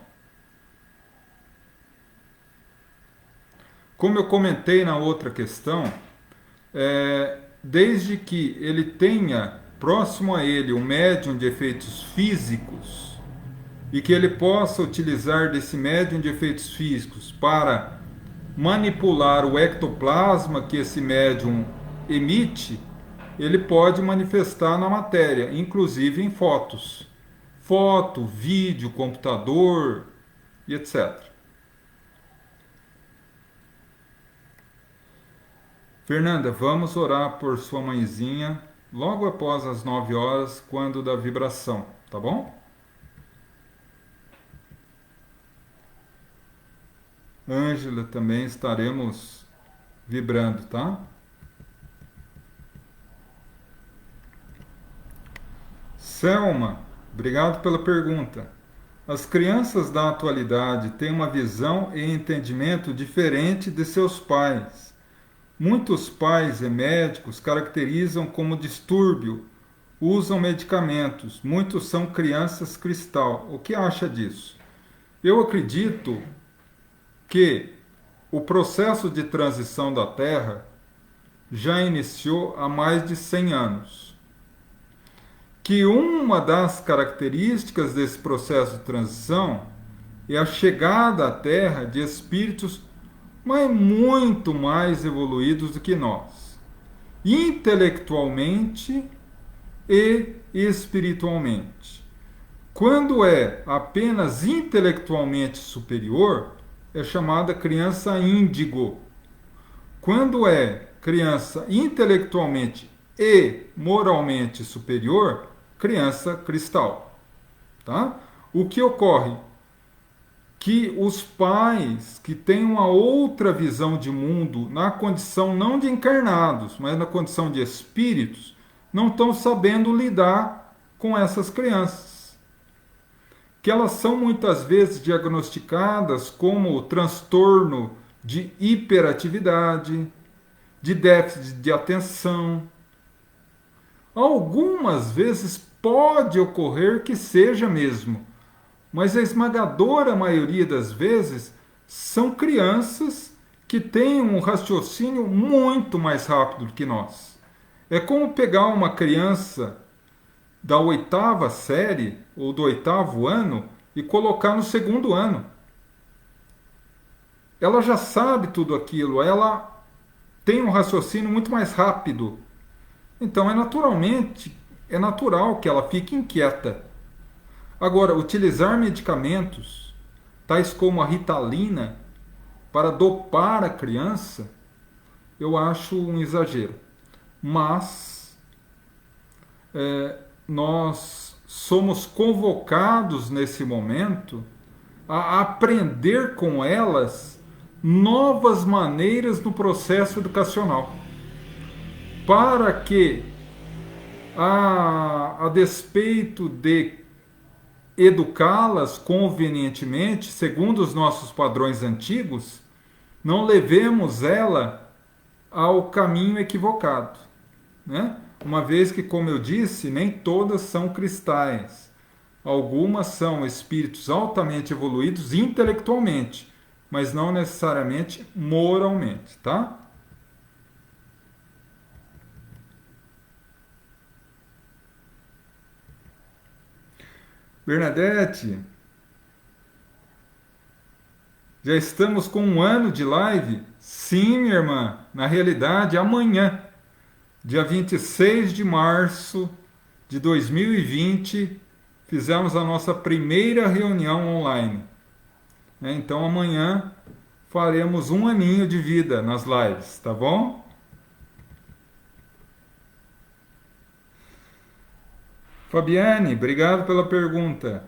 Desde que ele tenha próximo a ele um médium de efeitos físicos e que ele possa utilizar desse médium de efeitos físicos para manipular o ectoplasma que esse médium emite, ele pode manifestar na matéria, inclusive em fotos. Foto, vídeo, computador e etc. Fernanda, vamos orar por sua mãezinha logo após as 9 horas, quando da vibração, tá bom? Ângela, também estaremos vibrando, tá? Selma, obrigado pela pergunta. As crianças da atualidade têm uma visão e entendimento diferente de seus pais. Muitos pais e médicos caracterizam como distúrbio, usam medicamentos, muitos são crianças cristal. O que acha disso? Eu acredito que o processo de transição da Terra já iniciou há mais de 100 anos. Que uma das características desse processo de transição é a chegada à Terra de espíritos mas muito mais evoluídos do que nós, intelectualmente e espiritualmente. Quando é apenas intelectualmente superior, é chamada criança índigo. Quando é criança intelectualmente e moralmente superior, criança cristal. Tá? O que ocorre? Que os pais que têm uma outra visão de mundo, na condição não de encarnados, mas na condição de espíritos, não estão sabendo lidar com essas crianças. Que elas são muitas vezes diagnosticadas como transtorno de hiperatividade, de déficit de atenção. Algumas vezes pode ocorrer que seja mesmo, mas a esmagadora maioria das vezes são crianças que têm um raciocínio muito mais rápido do que nós. É como pegar uma criança da 8ª série ou do 8º ano e colocar no 2º ano. Ela já sabe tudo aquilo, ela tem um raciocínio muito mais rápido. Então é natural que ela fique inquieta. Agora, utilizar medicamentos, tais como a Ritalina, para dopar a criança, eu acho um exagero. Mas nós somos convocados nesse momento a aprender com elas novas maneiras no processo educacional, para que, a despeito de educá-las convenientemente, segundo os nossos padrões antigos, não levemos ela ao caminho equivocado, né? Uma vez que, como eu disse, nem todas são cristais. Algumas são espíritos altamente evoluídos intelectualmente, mas não necessariamente moralmente, tá? Bernadette, já estamos com 1 ano de live? Sim, minha irmã, na realidade amanhã, dia 26 de março de 2020, fizemos a nossa primeira reunião online. Então amanhã faremos 1 aninho de vida nas lives, tá bom? Fabiane, obrigado pela pergunta.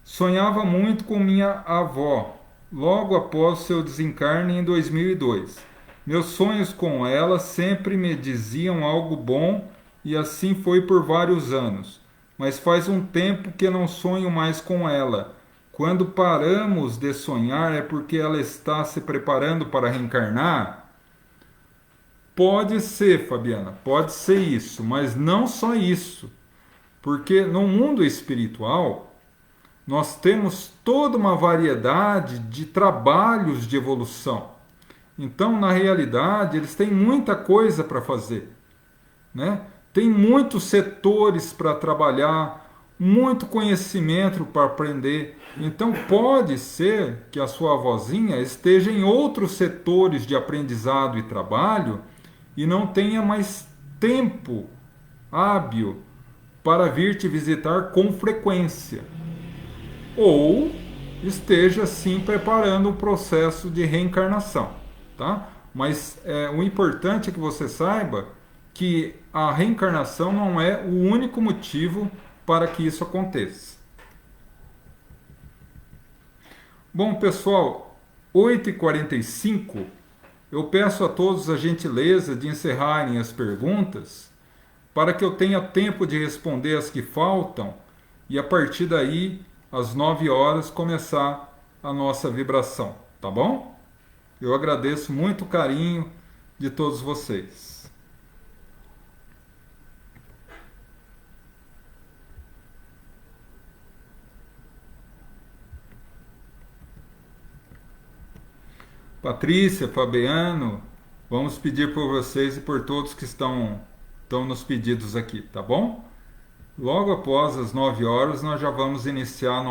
Sonhava muito com minha avó, logo após seu desencarne em 2002. Meus sonhos com ela sempre me diziam algo bom e assim foi por vários anos. Mas faz um tempo que não sonho mais com ela. Quando paramos de sonhar é porque ela está se preparando para reencarnar? Pode ser, Fabiana, pode ser isso, mas não só isso. Porque no mundo espiritual, nós temos toda uma variedade de trabalhos de evolução. Então, na realidade, eles têm muita coisa para fazer, né? Tem muitos setores para trabalhar. muito conhecimento para aprender. Então pode ser que a sua avózinha esteja em outros setores de aprendizado e trabalho e não tenha mais tempo hábil para vir te visitar com frequência. Ou esteja sim preparando um processo de reencarnação, tá? Mas o importante é que você saiba que a reencarnação não é o único motivo para que isso aconteça. Bom, pessoal, 8h45, eu peço a todos a gentileza de encerrarem as perguntas para que eu tenha tempo de responder as que faltam e a partir daí, às 9 horas, começar a nossa vibração, tá bom? Eu agradeço muito o carinho de todos vocês. Patrícia, Fabiano, vamos pedir por vocês e por todos que estão nos pedidos aqui, tá bom? Logo após as 9 horas, nós já vamos iniciar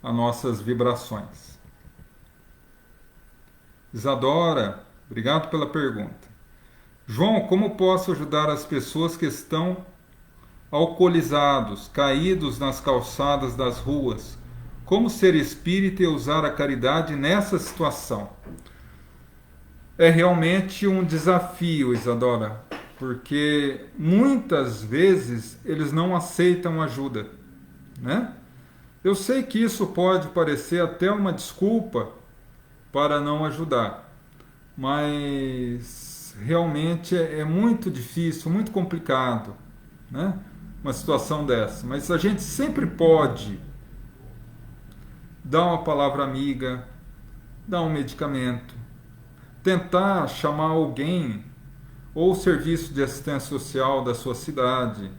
as nossas vibrações. Isadora, obrigado pela pergunta. João, como posso ajudar as pessoas que estão alcoolizados, caídos nas calçadas das ruas? Como ser espírita e usar a caridade nessa situação? É realmente um desafio, Isadora, porque muitas vezes eles não aceitam ajuda, né? Eu sei que isso pode parecer até uma desculpa para não ajudar, mas realmente é muito difícil, muito complicado, né? Uma situação dessa. Mas a gente sempre pode dar uma palavra amiga, dar um medicamento, tentar chamar alguém, ou o serviço de assistência social da sua cidade,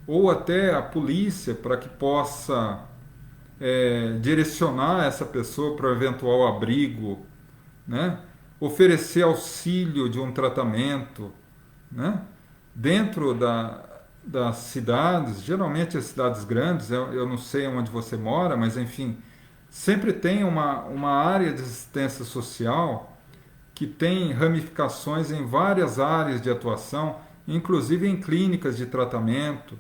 ou até a polícia, para que possa direcionar essa pessoa para um eventual abrigo, né? Oferecer auxílio de um tratamento, né? Dentro das cidades, geralmente as cidades grandes, eu não sei onde você mora, mas enfim, sempre tem uma área de assistência social que tem ramificações em várias áreas de atuação, inclusive em clínicas de tratamento.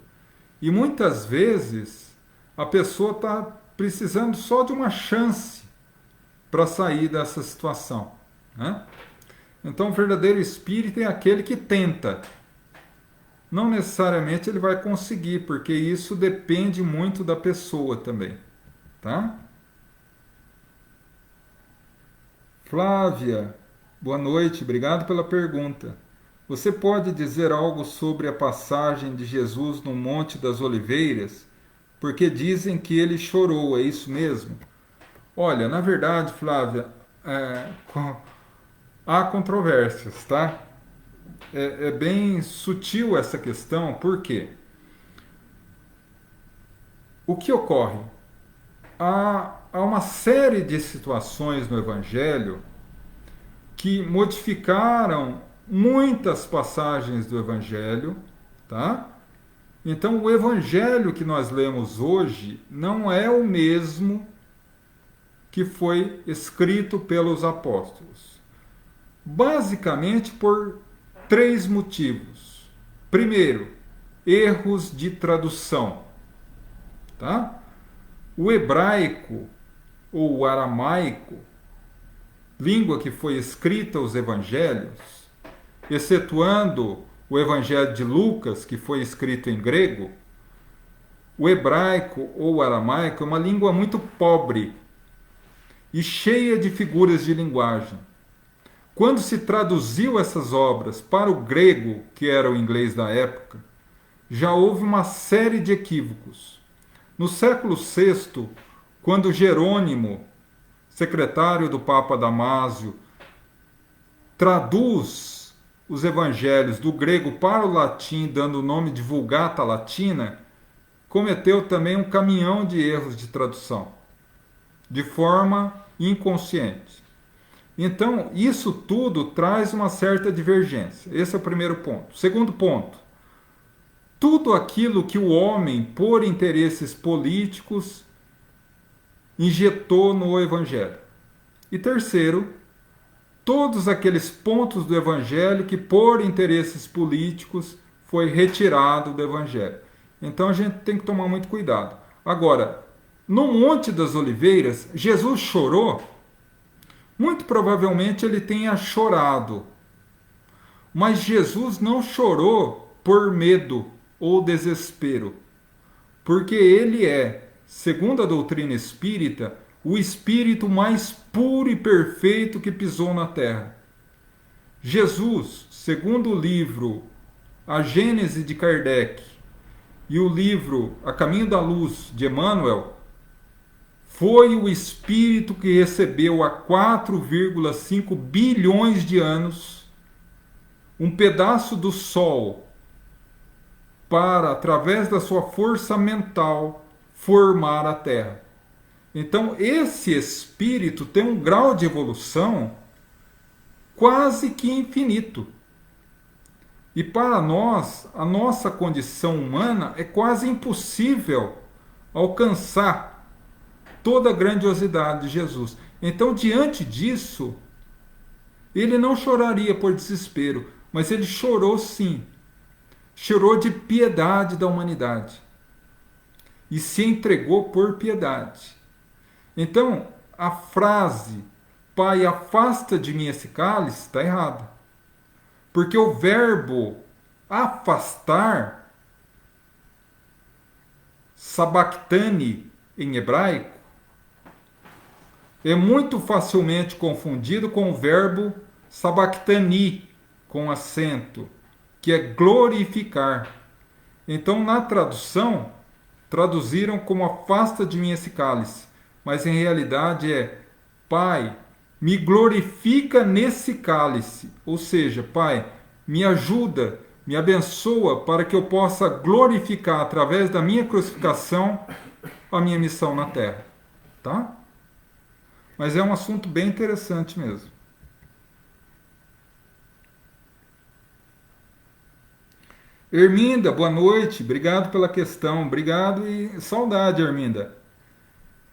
E muitas vezes a pessoa está precisando só de uma chance para sair dessa situação, né? Então, o verdadeiro espírita é aquele que tenta. Não necessariamente ele vai conseguir, porque isso depende muito da pessoa também, tá? Flávia, boa noite, obrigado pela pergunta. Você pode dizer algo sobre a passagem de Jesus no Monte das Oliveiras? Porque dizem que ele chorou, é isso mesmo? Olha, na verdade, Flávia, há controvérsias, tá? É bem sutil essa questão, por quê? O que ocorre? Há uma série de situações no Evangelho que modificaram muitas passagens do Evangelho, tá? Então, o Evangelho que nós lemos hoje não é o mesmo que foi escrito pelos apóstolos. Basicamente por 3 motivos. Primeiro, erros de tradução, tá? O hebraico ou o aramaico, língua que foi escrita os evangelhos, excetuando o evangelho de Lucas, que foi escrito em grego, o hebraico ou o aramaico é uma língua muito pobre e cheia de figuras de linguagem. Quando se traduziu essas obras para o grego, que era o inglês da época, já houve uma série de equívocos. No século VI, quando Jerônimo, secretário do Papa Damásio, traduz os evangelhos do grego para o latim, dando o nome de Vulgata Latina, cometeu também um caminhão de erros de tradução, de forma inconsciente. Então, isso tudo traz uma certa divergência. Esse é o primeiro ponto. Segundo ponto, tudo aquilo que o homem, por interesses políticos, injetou no Evangelho. E terceiro, todos aqueles pontos do Evangelho que, por interesses políticos, foi retirado do Evangelho. Então a gente tem que tomar muito cuidado. Agora, no Monte das Oliveiras, Jesus chorou? Muito provavelmente ele tenha chorado. Mas Jesus não chorou por medo ou desespero, porque ele é, segundo a doutrina espírita, o espírito mais puro e perfeito que pisou na terra. Jesus, segundo o livro A Gênese de Kardec e o livro A Caminho da Luz de Emmanuel, foi o espírito que recebeu há 4,5 bilhões de anos um pedaço do Sol para, através da sua força mental, formar a Terra. Então, esse espírito tem um grau de evolução quase que infinito. E para nós, a nossa condição humana é quase impossível alcançar toda a grandiosidade de Jesus. Então, diante disso, ele não choraria por desespero, mas ele chorou sim. Chorou de piedade da humanidade. E se entregou por piedade. Então, a frase, Pai, afasta de mim esse cálice, está errada. Porque o verbo afastar, sabachthani em hebraico, é muito facilmente confundido com o verbo sabachthani, com acento, que é glorificar. Então, na tradução, traduziram como afasta de mim esse cálice, mas em realidade é Pai, me glorifica nesse cálice, ou seja, Pai, me ajuda, me abençoa para que eu possa glorificar através da minha crucificação a minha missão na terra, tá? Mas é um assunto bem interessante mesmo. Herminda, boa noite, obrigado pela questão, obrigado e saudade, Herminda.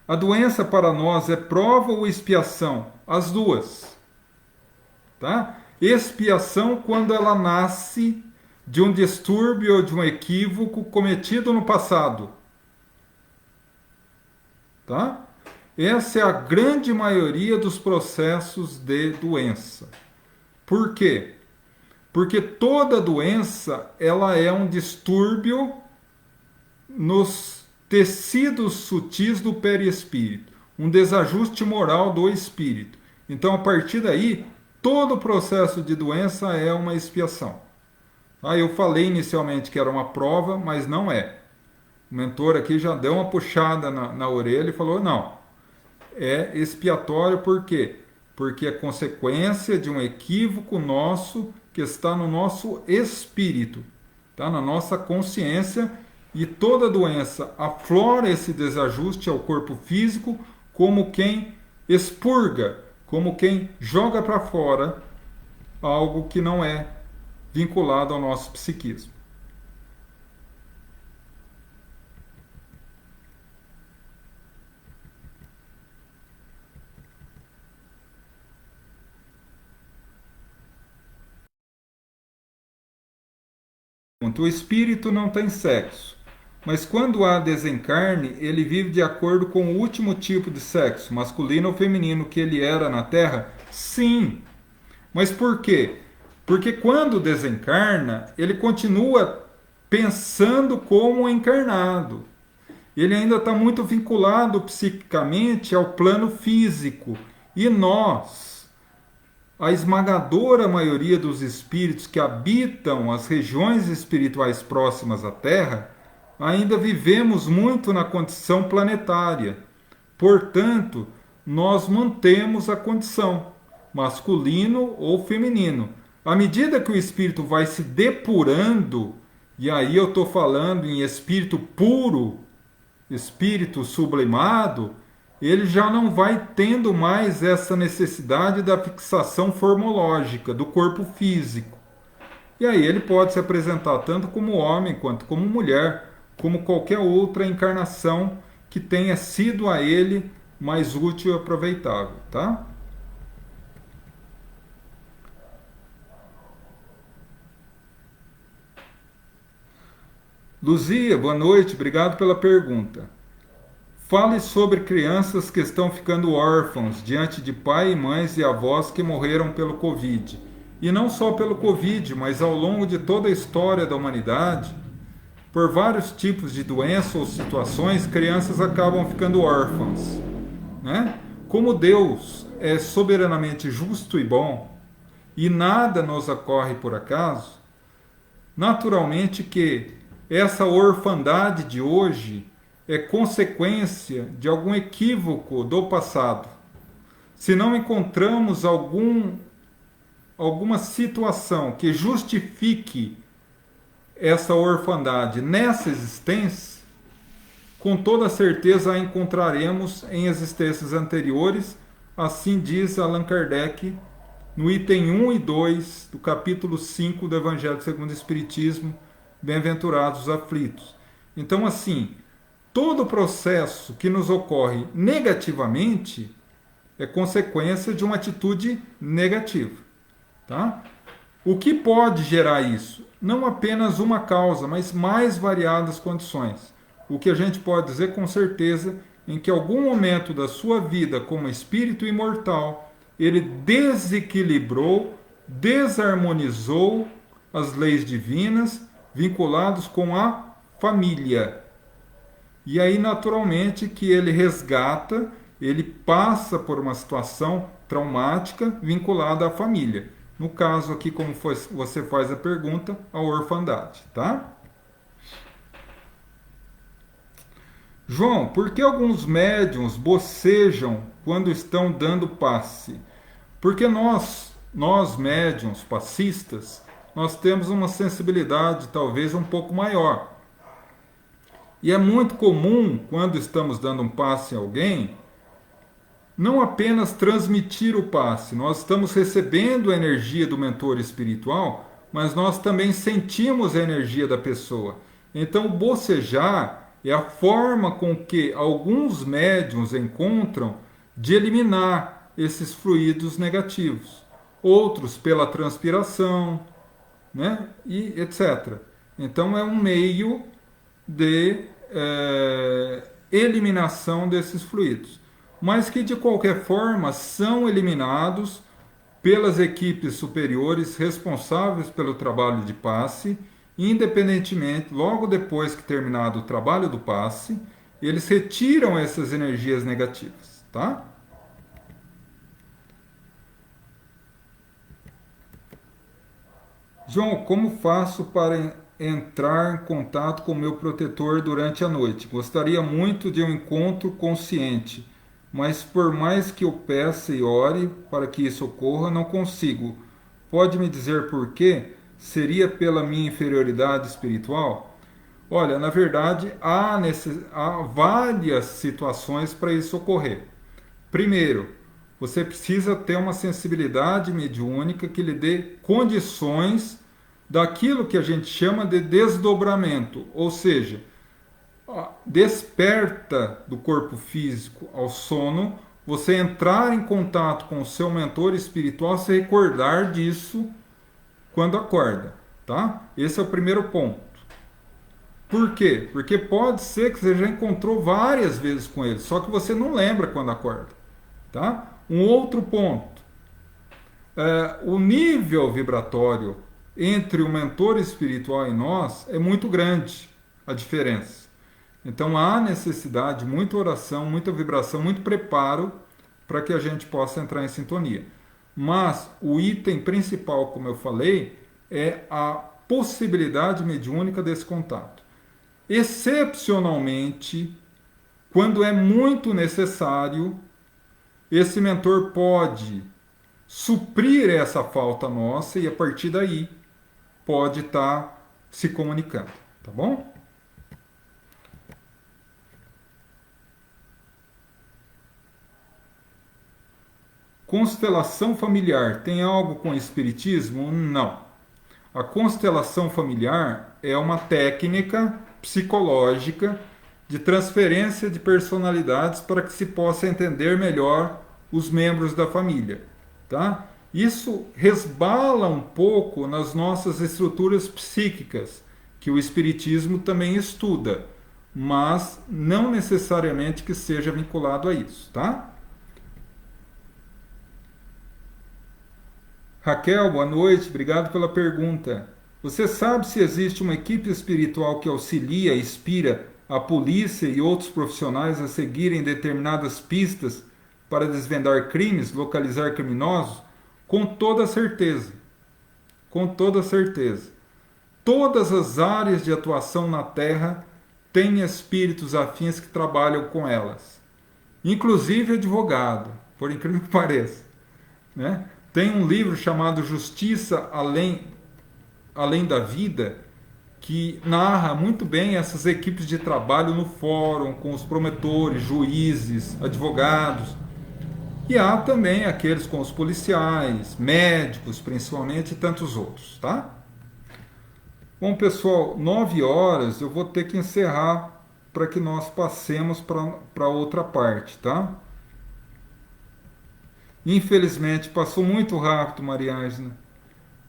A doença para nós é prova ou expiação? As duas. Tá? Expiação quando ela nasce de um distúrbio ou de um equívoco cometido no passado. Tá? Essa é a grande maioria dos processos de doença. Por quê? Porque toda doença ela é um distúrbio nos tecidos sutis do perispírito, um desajuste moral do espírito. Então, a partir daí, todo o processo de doença é uma expiação. Eu falei inicialmente que era uma prova, mas não é. O mentor aqui já deu uma puxada na orelha e falou, não, é expiatório por quê? Porque é consequência de um equívoco nosso que está no nosso espírito, tá? Na nossa consciência, e toda doença aflora esse desajuste ao corpo físico como quem expurga, como quem joga para fora algo que não é vinculado ao nosso psiquismo. O espírito não tem sexo, mas quando há desencarne, ele vive de acordo com o último tipo de sexo, masculino ou feminino, que ele era na Terra? Sim. Mas por quê? Porque quando desencarna, ele continua pensando como encarnado. Ele ainda está muito vinculado psiquicamente ao plano físico. E nós, a esmagadora maioria dos espíritos que habitam as regiões espirituais próximas à Terra, ainda vivemos muito na condição planetária. Portanto, nós mantemos a condição masculino ou feminino. À medida que o espírito vai se depurando, e aí eu estou falando em espírito puro, espírito sublimado, ele já não vai tendo mais essa necessidade da fixação formológica do corpo físico. E aí ele pode se apresentar tanto como homem quanto como mulher, como qualquer outra encarnação que tenha sido a ele mais útil e aproveitável, tá? Luzia, boa noite, obrigado pela pergunta. Fale sobre crianças que estão ficando órfãos diante de pai, mães e avós que morreram pelo Covid. E não só pelo Covid, mas ao longo de toda a história da humanidade, por vários tipos de doenças ou situações, crianças acabam ficando órfãs, né? Como Deus é soberanamente justo e bom, e nada nos ocorre por acaso, naturalmente que essa orfandade de hoje é consequência de algum equívoco do passado. Se não encontramos alguma situação que justifique essa orfandade nessa existência, com toda certeza a encontraremos em existências anteriores, assim diz Allan Kardec no item 1 e 2 do capítulo 5 do Evangelho segundo o Espiritismo, Bem-aventurados os aflitos. Então, assim, todo processo que nos ocorre negativamente é consequência de uma atitude negativa, tá? O que pode gerar isso? Não apenas uma causa, mas mais variadas condições. O que a gente pode dizer com certeza em que algum momento da sua vida como espírito imortal, ele desequilibrou, desarmonizou as leis divinas vinculados com a família. E aí, naturalmente, que ele resgata, ele passa por uma situação traumática vinculada à família. No caso aqui, como você faz a pergunta, a orfandade, tá? João, por que alguns médiums bocejam quando estão dando passe? Porque nós médiums passistas, nós temos uma sensibilidade talvez um pouco maior. E é muito comum, quando estamos dando um passe a alguém, não apenas transmitir o passe, nós estamos recebendo a energia do mentor espiritual, mas nós também sentimos a energia da pessoa. Então, o bocejar é a forma com que alguns médiuns encontram de eliminar esses fluidos negativos. Outros pela transpiração, né? E etc. Então, é um meio de eliminação desses fluidos, mas que de qualquer forma são eliminados pelas equipes superiores responsáveis pelo trabalho de passe, independentemente, logo depois que terminado o trabalho do passe, eles retiram essas energias negativas, tá? João, como faço para entrar em contato com meu protetor durante a noite? Gostaria muito de um encontro consciente, mas por mais que eu peça e ore para que isso ocorra, não consigo. Pode me dizer por quê? Seria pela minha inferioridade espiritual? Olha, na verdade, há várias situações para isso ocorrer. Primeiro, você precisa ter uma sensibilidade mediúnica que lhe dê condições daquilo que a gente chama de desdobramento, ou seja, desperta do corpo físico ao sono, você entrar em contato com o seu mentor espiritual, se recordar disso quando acorda, tá? Esse é o primeiro ponto. Por quê? Porque pode ser que você já encontrou várias vezes com ele, só que você não lembra quando acorda, tá? Um outro ponto, o nível vibratório entre o mentor espiritual e nós é muito grande, a diferença. Então há necessidade, muita oração, muita vibração, muito preparo para que a gente possa entrar em sintonia. Mas o item principal, como eu falei, é a possibilidade mediúnica desse contato. Excepcionalmente, quando é muito necessário, esse mentor pode suprir essa falta nossa e a partir daí pode estar se comunicando, tá bom? Constelação familiar tem algo com espiritismo? Não. A constelação familiar é uma técnica psicológica de transferência de personalidades para que se possa entender melhor os membros da família, tá? Isso resbala um pouco nas nossas estruturas psíquicas, que o espiritismo também estuda, mas não necessariamente que seja vinculado a isso, tá? Raquel, boa noite, obrigado pela pergunta. Você sabe se existe uma equipe espiritual que auxilia e inspira a polícia e outros profissionais a seguirem determinadas pistas para desvendar crimes, localizar criminosos? Com toda certeza. Com toda certeza. Todas as áreas de atuação na Terra têm espíritos afins que trabalham com elas. Inclusive advogado, por incrível que pareça, né? Tem um livro chamado Justiça Além da Vida, que narra muito bem essas equipes de trabalho no fórum, com os promotores, juízes, advogados. E há também aqueles com os policiais, médicos principalmente, e tantos outros, tá? Bom, pessoal, 9 horas eu vou ter que encerrar para que nós passemos para outra parte, tá? Infelizmente, passou muito rápido, Maria Ângela.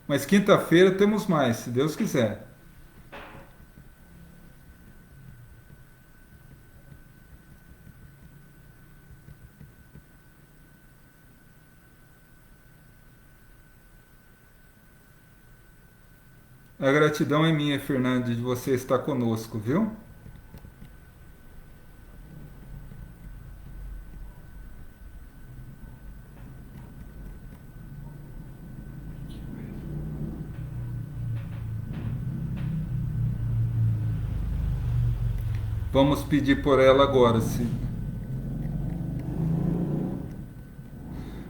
Mas quinta-feira temos mais, se Deus quiser. A gratidão é minha, Fernando, de você estar conosco, viu? Vamos pedir por ela agora, sim.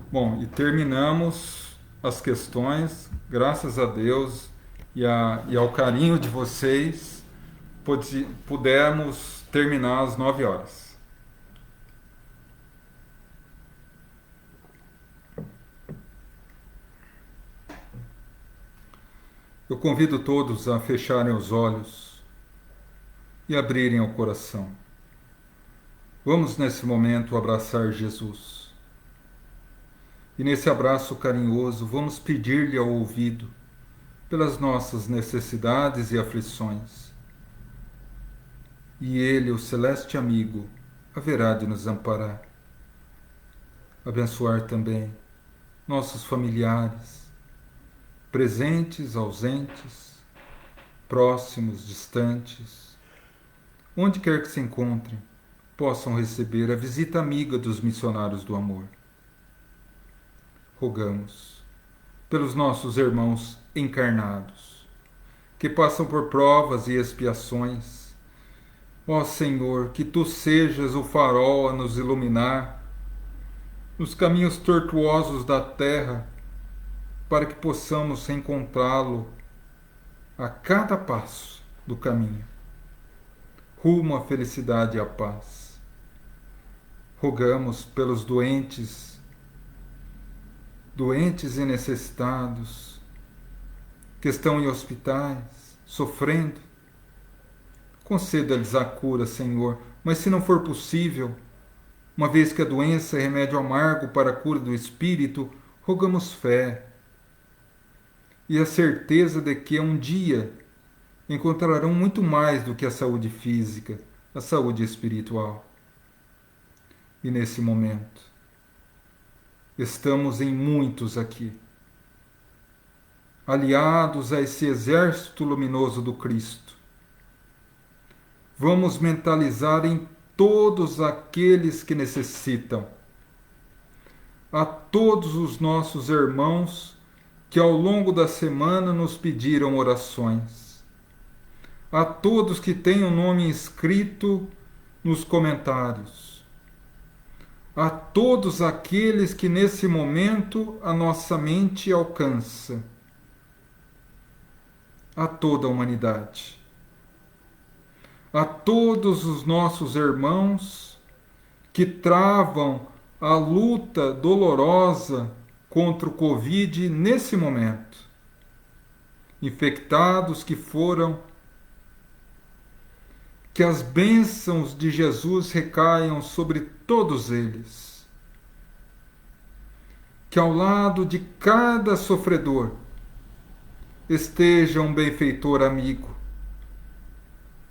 Bom, e terminamos as questões, graças a Deus e ao carinho de vocês, pudemos terminar às 9 horas. Eu convido todos a fecharem os olhos e abrirem o coração. Vamos nesse momento abraçar Jesus. E nesse abraço carinhoso, vamos pedir-lhe ao ouvido pelas nossas necessidades e aflições. E ele, o celeste amigo, haverá de nos amparar. Abençoar também nossos familiares, presentes, ausentes, próximos, distantes, onde quer que se encontrem, possam receber a visita amiga dos missionários do amor. Rogamos pelos nossos irmãos encarnados, que passam por provas e expiações. Ó Senhor, que Tu sejas o farol a nos iluminar nos caminhos tortuosos da terra, para que possamos encontrá-lo a cada passo do caminho, rumo à felicidade e à paz. Rogamos pelos doentes e necessitados, que estão em hospitais, sofrendo. Conceda-lhes a cura, Senhor, mas se não for possível, uma vez que a doença é remédio amargo para a cura do espírito, rogamos fé e a certeza de que um dia encontrarão muito mais do que a saúde física, a saúde espiritual. E nesse momento, estamos em muitos aqui, aliados a esse exército luminoso do Cristo. Vamos mentalizar em todos aqueles que necessitam, a todos os nossos irmãos que ao longo da semana nos pediram orações, a todos que têm o nome inscrito nos comentários, a todos aqueles que nesse momento a nossa mente alcança, a toda a humanidade, a todos os nossos irmãos que travam a luta dolorosa contra o Covid nesse momento, infectados que foram, que as bênçãos de Jesus recaiam sobre todos eles. Que ao lado de cada sofredor esteja um benfeitor amigo,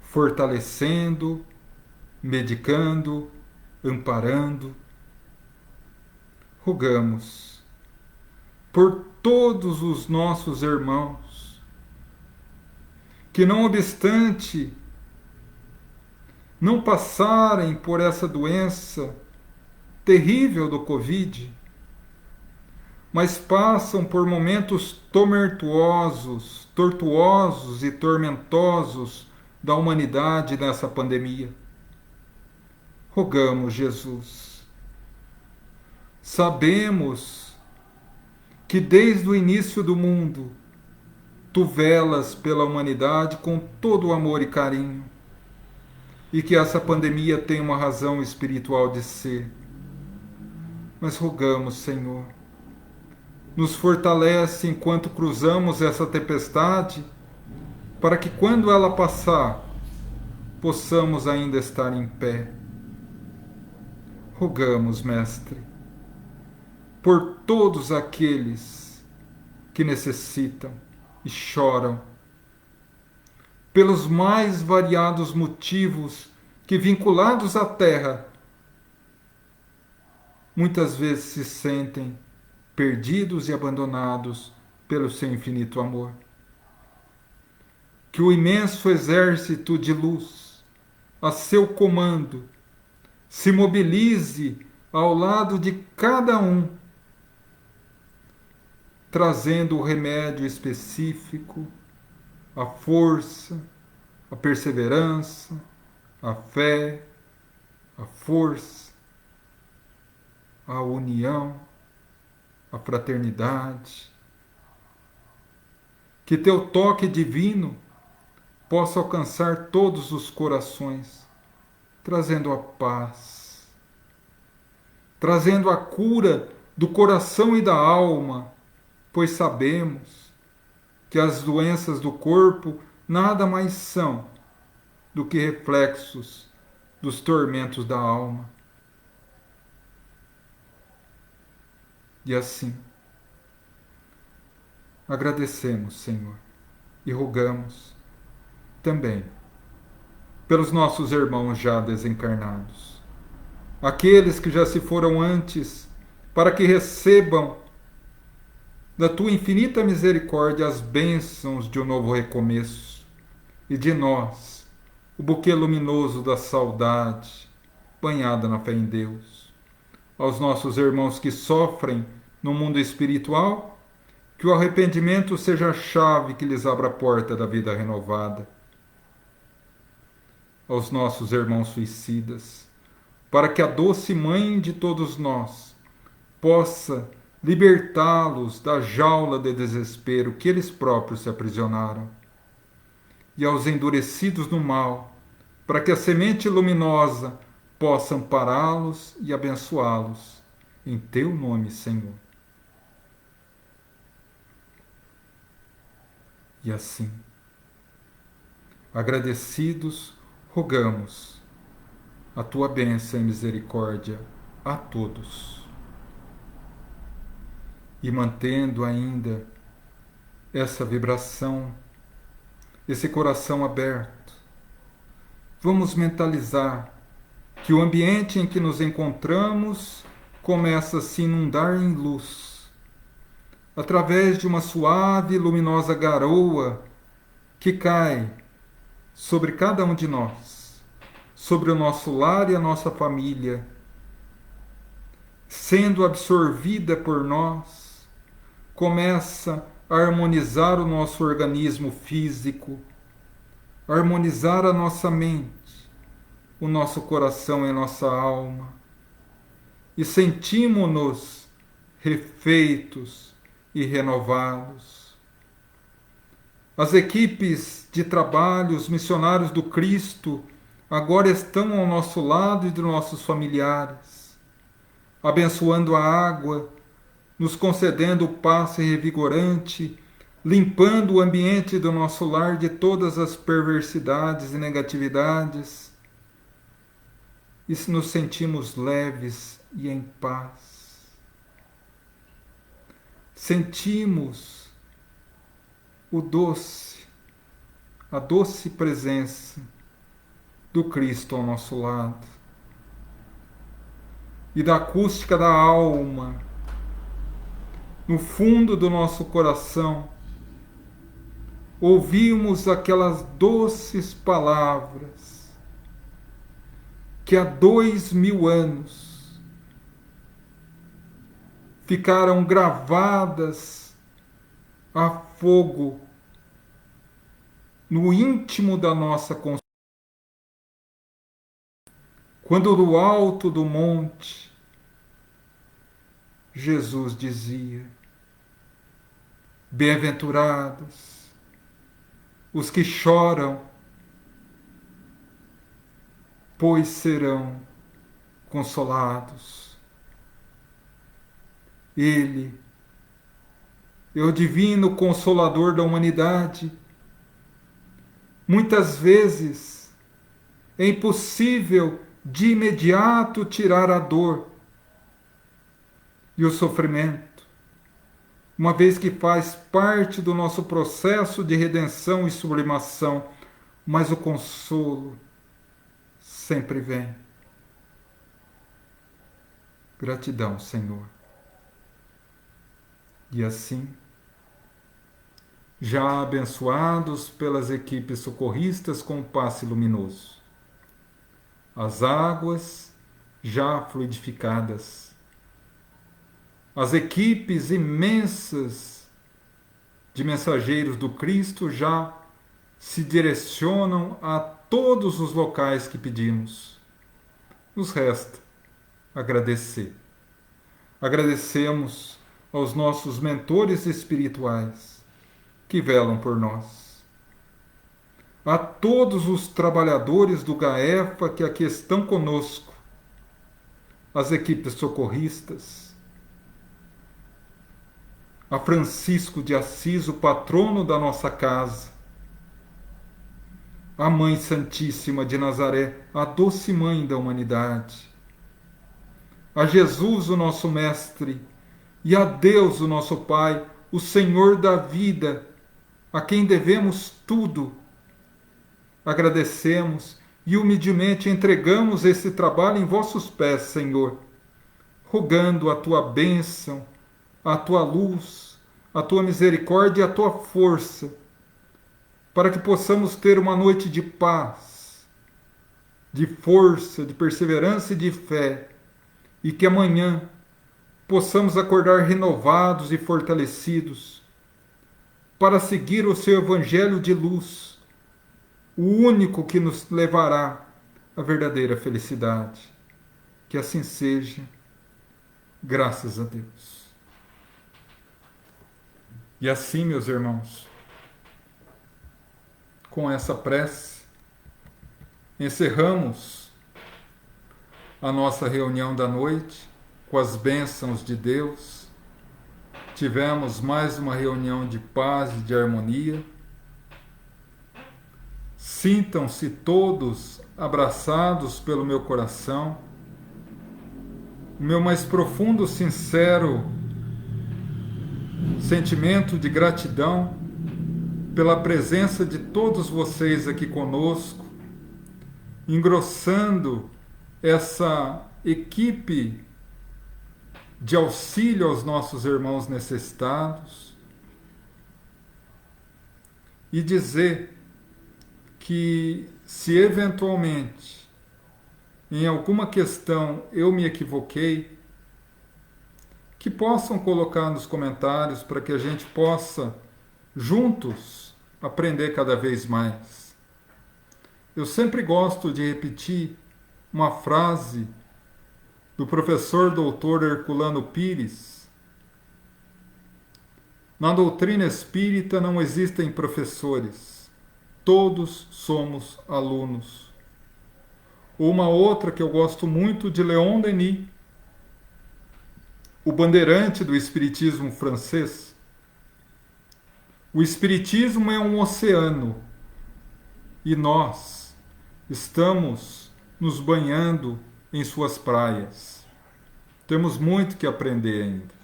fortalecendo, medicando, amparando. Rogamos por todos os nossos irmãos, que não obstante não passarem por essa doença terrível do Covid, mas passam por momentos tortuosos e tormentosos da humanidade nessa pandemia. Rogamos, Jesus. Sabemos que desde o início do mundo, tu velas pela humanidade com todo o amor e carinho, e que essa pandemia tem uma razão espiritual de ser. Mas rogamos, Senhor, nos fortalece enquanto cruzamos essa tempestade, para que quando ela passar, possamos ainda estar em pé. Rogamos, Mestre, por todos aqueles que necessitam e choram, pelos mais variados motivos que, vinculados à terra, muitas vezes se sentem perdidos e abandonados pelo seu infinito amor. Que o imenso exército de luz, a seu comando, se mobilize ao lado de cada um, trazendo o remédio específico, a força, a perseverança, a fé, a força, a união, a fraternidade. Que teu toque divino possa alcançar todos os corações, trazendo a paz, trazendo a cura do coração e da alma, pois sabemos que as doenças do corpo nada mais são do que reflexos dos tormentos da alma. E assim, agradecemos, Senhor, e rogamos também pelos nossos irmãos já desencarnados, aqueles que já se foram antes, para que recebam da tua infinita misericórdia as bênçãos de um novo recomeço, e de nós o buquê luminoso da saudade, banhada na fé em Deus. Aos nossos irmãos que sofrem no mundo espiritual, que o arrependimento seja a chave que lhes abra a porta da vida renovada. Aos nossos irmãos suicidas, para que a doce mãe de todos nós possa libertá-los da jaula de desespero que eles próprios se aprisionaram. E aos endurecidos no mal, para que a semente luminosa possa ampará-los e abençoá-los. Em teu nome, Senhor. E assim, agradecidos, rogamos a tua bênção e misericórdia a todos. E mantendo ainda essa vibração, esse coração aberto, vamos mentalizar que o ambiente em que nos encontramos começa a se inundar em luz, através de uma suave e luminosa garoa que cai sobre cada um de nós, sobre o nosso lar e a nossa família, sendo absorvida por nós, começa a harmonizar o nosso organismo físico, harmonizar a nossa mente, o nosso coração e a nossa alma, e sentimos-nos refeitos e renovados. As equipes de trabalho, os missionários do Cristo, agora estão ao nosso lado e dos nossos familiares, abençoando a água, nos concedendo o passe revigorante, limpando o ambiente do nosso lar de todas as perversidades e negatividades, e nos sentimos leves e em paz. Sentimos a doce presença do Cristo ao nosso lado, e da acústica da alma, no fundo do nosso coração, ouvimos aquelas doces palavras que há 2000 anos ficaram gravadas a fogo no íntimo da nossa consciência. Quando do alto do monte Jesus dizia: bem-aventurados os que choram, pois serão consolados. Ele é o divino consolador da humanidade. Muitas vezes é impossível de imediato tirar a dor e o sofrimento, uma vez que faz parte do nosso processo de redenção e sublimação, mas o consolo sempre vem. Gratidão, Senhor. E assim, já abençoados pelas equipes socorristas com o passe luminoso, as águas já fluidificadas, as equipes imensas de mensageiros do Cristo já se direcionam a todos os locais que pedimos. Nos resta agradecer. Agradecemos aos nossos mentores espirituais que velam por nós, a todos os trabalhadores do GAEFA que aqui estão conosco, as equipes socorristas, a Francisco de Assis, o patrono da nossa casa, a Mãe Santíssima de Nazaré, a doce mãe da humanidade, a Jesus, o nosso Mestre, e a Deus, o nosso Pai, o Senhor da vida, a quem devemos tudo. Agradecemos e humildemente entregamos esse trabalho em vossos pés, Senhor, rogando a tua bênção, a tua luz, a tua misericórdia e a tua força, para que possamos ter uma noite de paz, de força, de perseverança e de fé, e que amanhã possamos acordar renovados e fortalecidos para seguir o seu evangelho de luz, o único que nos levará à verdadeira felicidade. Que assim seja, graças a Deus. E assim, meus irmãos, com essa prece, encerramos a nossa reunião da noite com as bênçãos de Deus. Tivemos mais uma reunião de paz e de harmonia. Sintam-se todos abraçados pelo meu coração. O meu mais profundo, sincero sentimento de gratidão pela presença de todos vocês aqui conosco, engrossando essa equipe de auxílio aos nossos irmãos necessitados, e dizer que, se eventualmente em alguma questão eu me equivoquei, que possam colocar nos comentários para que a gente possa juntos aprender cada vez mais. Eu sempre gosto de repetir uma frase do professor doutor Herculano Pires. Na doutrina espírita não existem professores, todos somos alunos. Uma outra que eu gosto muito, de Leon Denis, o bandeirante do espiritismo francês. O Espiritismo é um oceano e nós estamos nos banhando em suas praias. Temos muito que aprender ainda,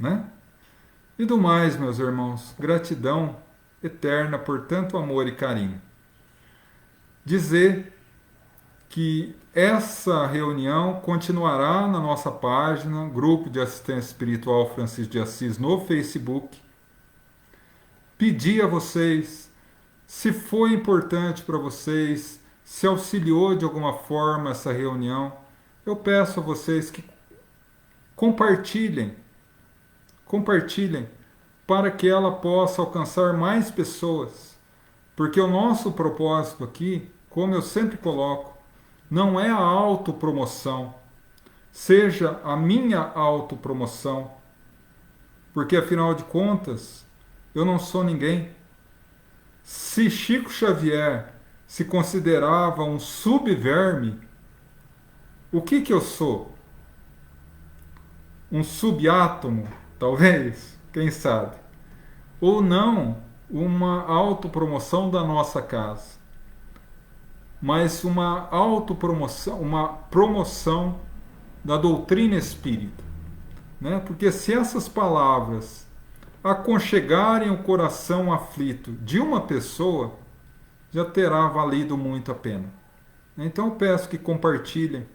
né? E do mais, meus irmãos, gratidão eterna por tanto amor e carinho. Dizer que essa reunião continuará na nossa página, Grupo de Assistência Espiritual Francisco de Assis, no Facebook. Pedir a vocês, se foi importante para vocês, se auxiliou de alguma forma essa reunião, eu peço a vocês que compartilhem para que ela possa alcançar mais pessoas. Porque o nosso propósito aqui, como eu sempre coloco, não é a autopromoção, seja a minha autopromoção, porque afinal de contas, eu não sou ninguém. Se Chico Xavier se considerava um subverme, o que eu sou? Um subátomo, talvez, quem sabe? Ou não, uma autopromoção da nossa casa, mas uma autopromoção, uma promoção da doutrina espírita, né? Porque se essas palavras aconchegarem o coração aflito de uma pessoa, já terá valido muito a pena. Então eu peço que compartilhem,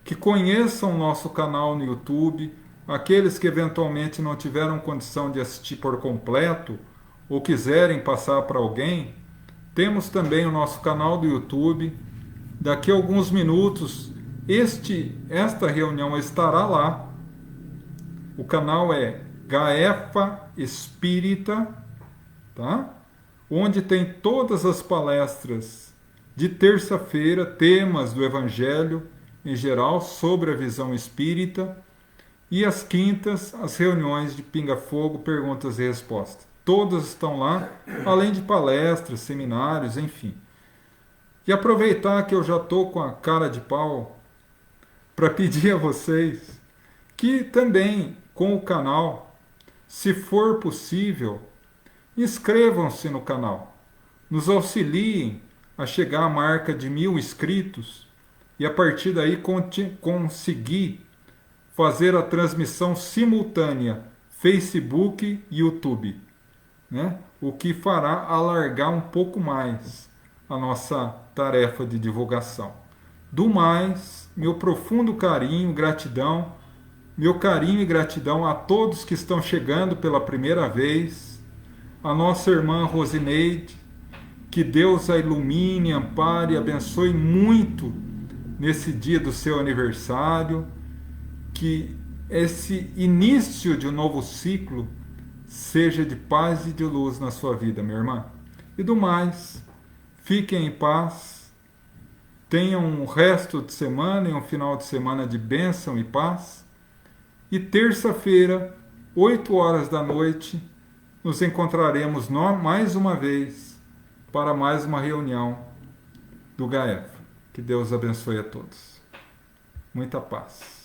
que conheçam o nosso canal no YouTube, aqueles que eventualmente não tiveram condição de assistir por completo ou quiserem passar para alguém, temos também o nosso canal do YouTube. Daqui a alguns minutos esta reunião estará lá. O canal é Gaefa Espírita, tá? Onde tem todas as palestras de terça-feira, temas do Evangelho em geral sobre a visão espírita, e às quintas as reuniões de pinga-fogo, perguntas e respostas. Todas estão lá, além de palestras, seminários, enfim. E aproveitar que eu já estou com a cara de pau para pedir a vocês que também com o canal, se for possível, inscrevam-se no canal, nos auxiliem a chegar à marca de 1000 inscritos e a partir daí conseguir fazer a transmissão simultânea Facebook e YouTube, né? O que fará alargar um pouco mais a nossa tarefa de divulgação. Do mais, meu profundo carinho, gratidão, meu carinho e gratidão a todos que estão chegando pela primeira vez, a nossa irmã Rosineide, que Deus a ilumine, ampare e abençoe muito nesse dia do seu aniversário, que esse início de um novo ciclo seja de paz e de luz na sua vida, minha irmã. E do mais, fiquem em paz, tenham um resto de semana e um final de semana de bênção e paz. E terça-feira, 8 horas da noite, nos encontraremos mais uma vez para mais uma reunião do GAEF. Que Deus abençoe a todos. Muita paz.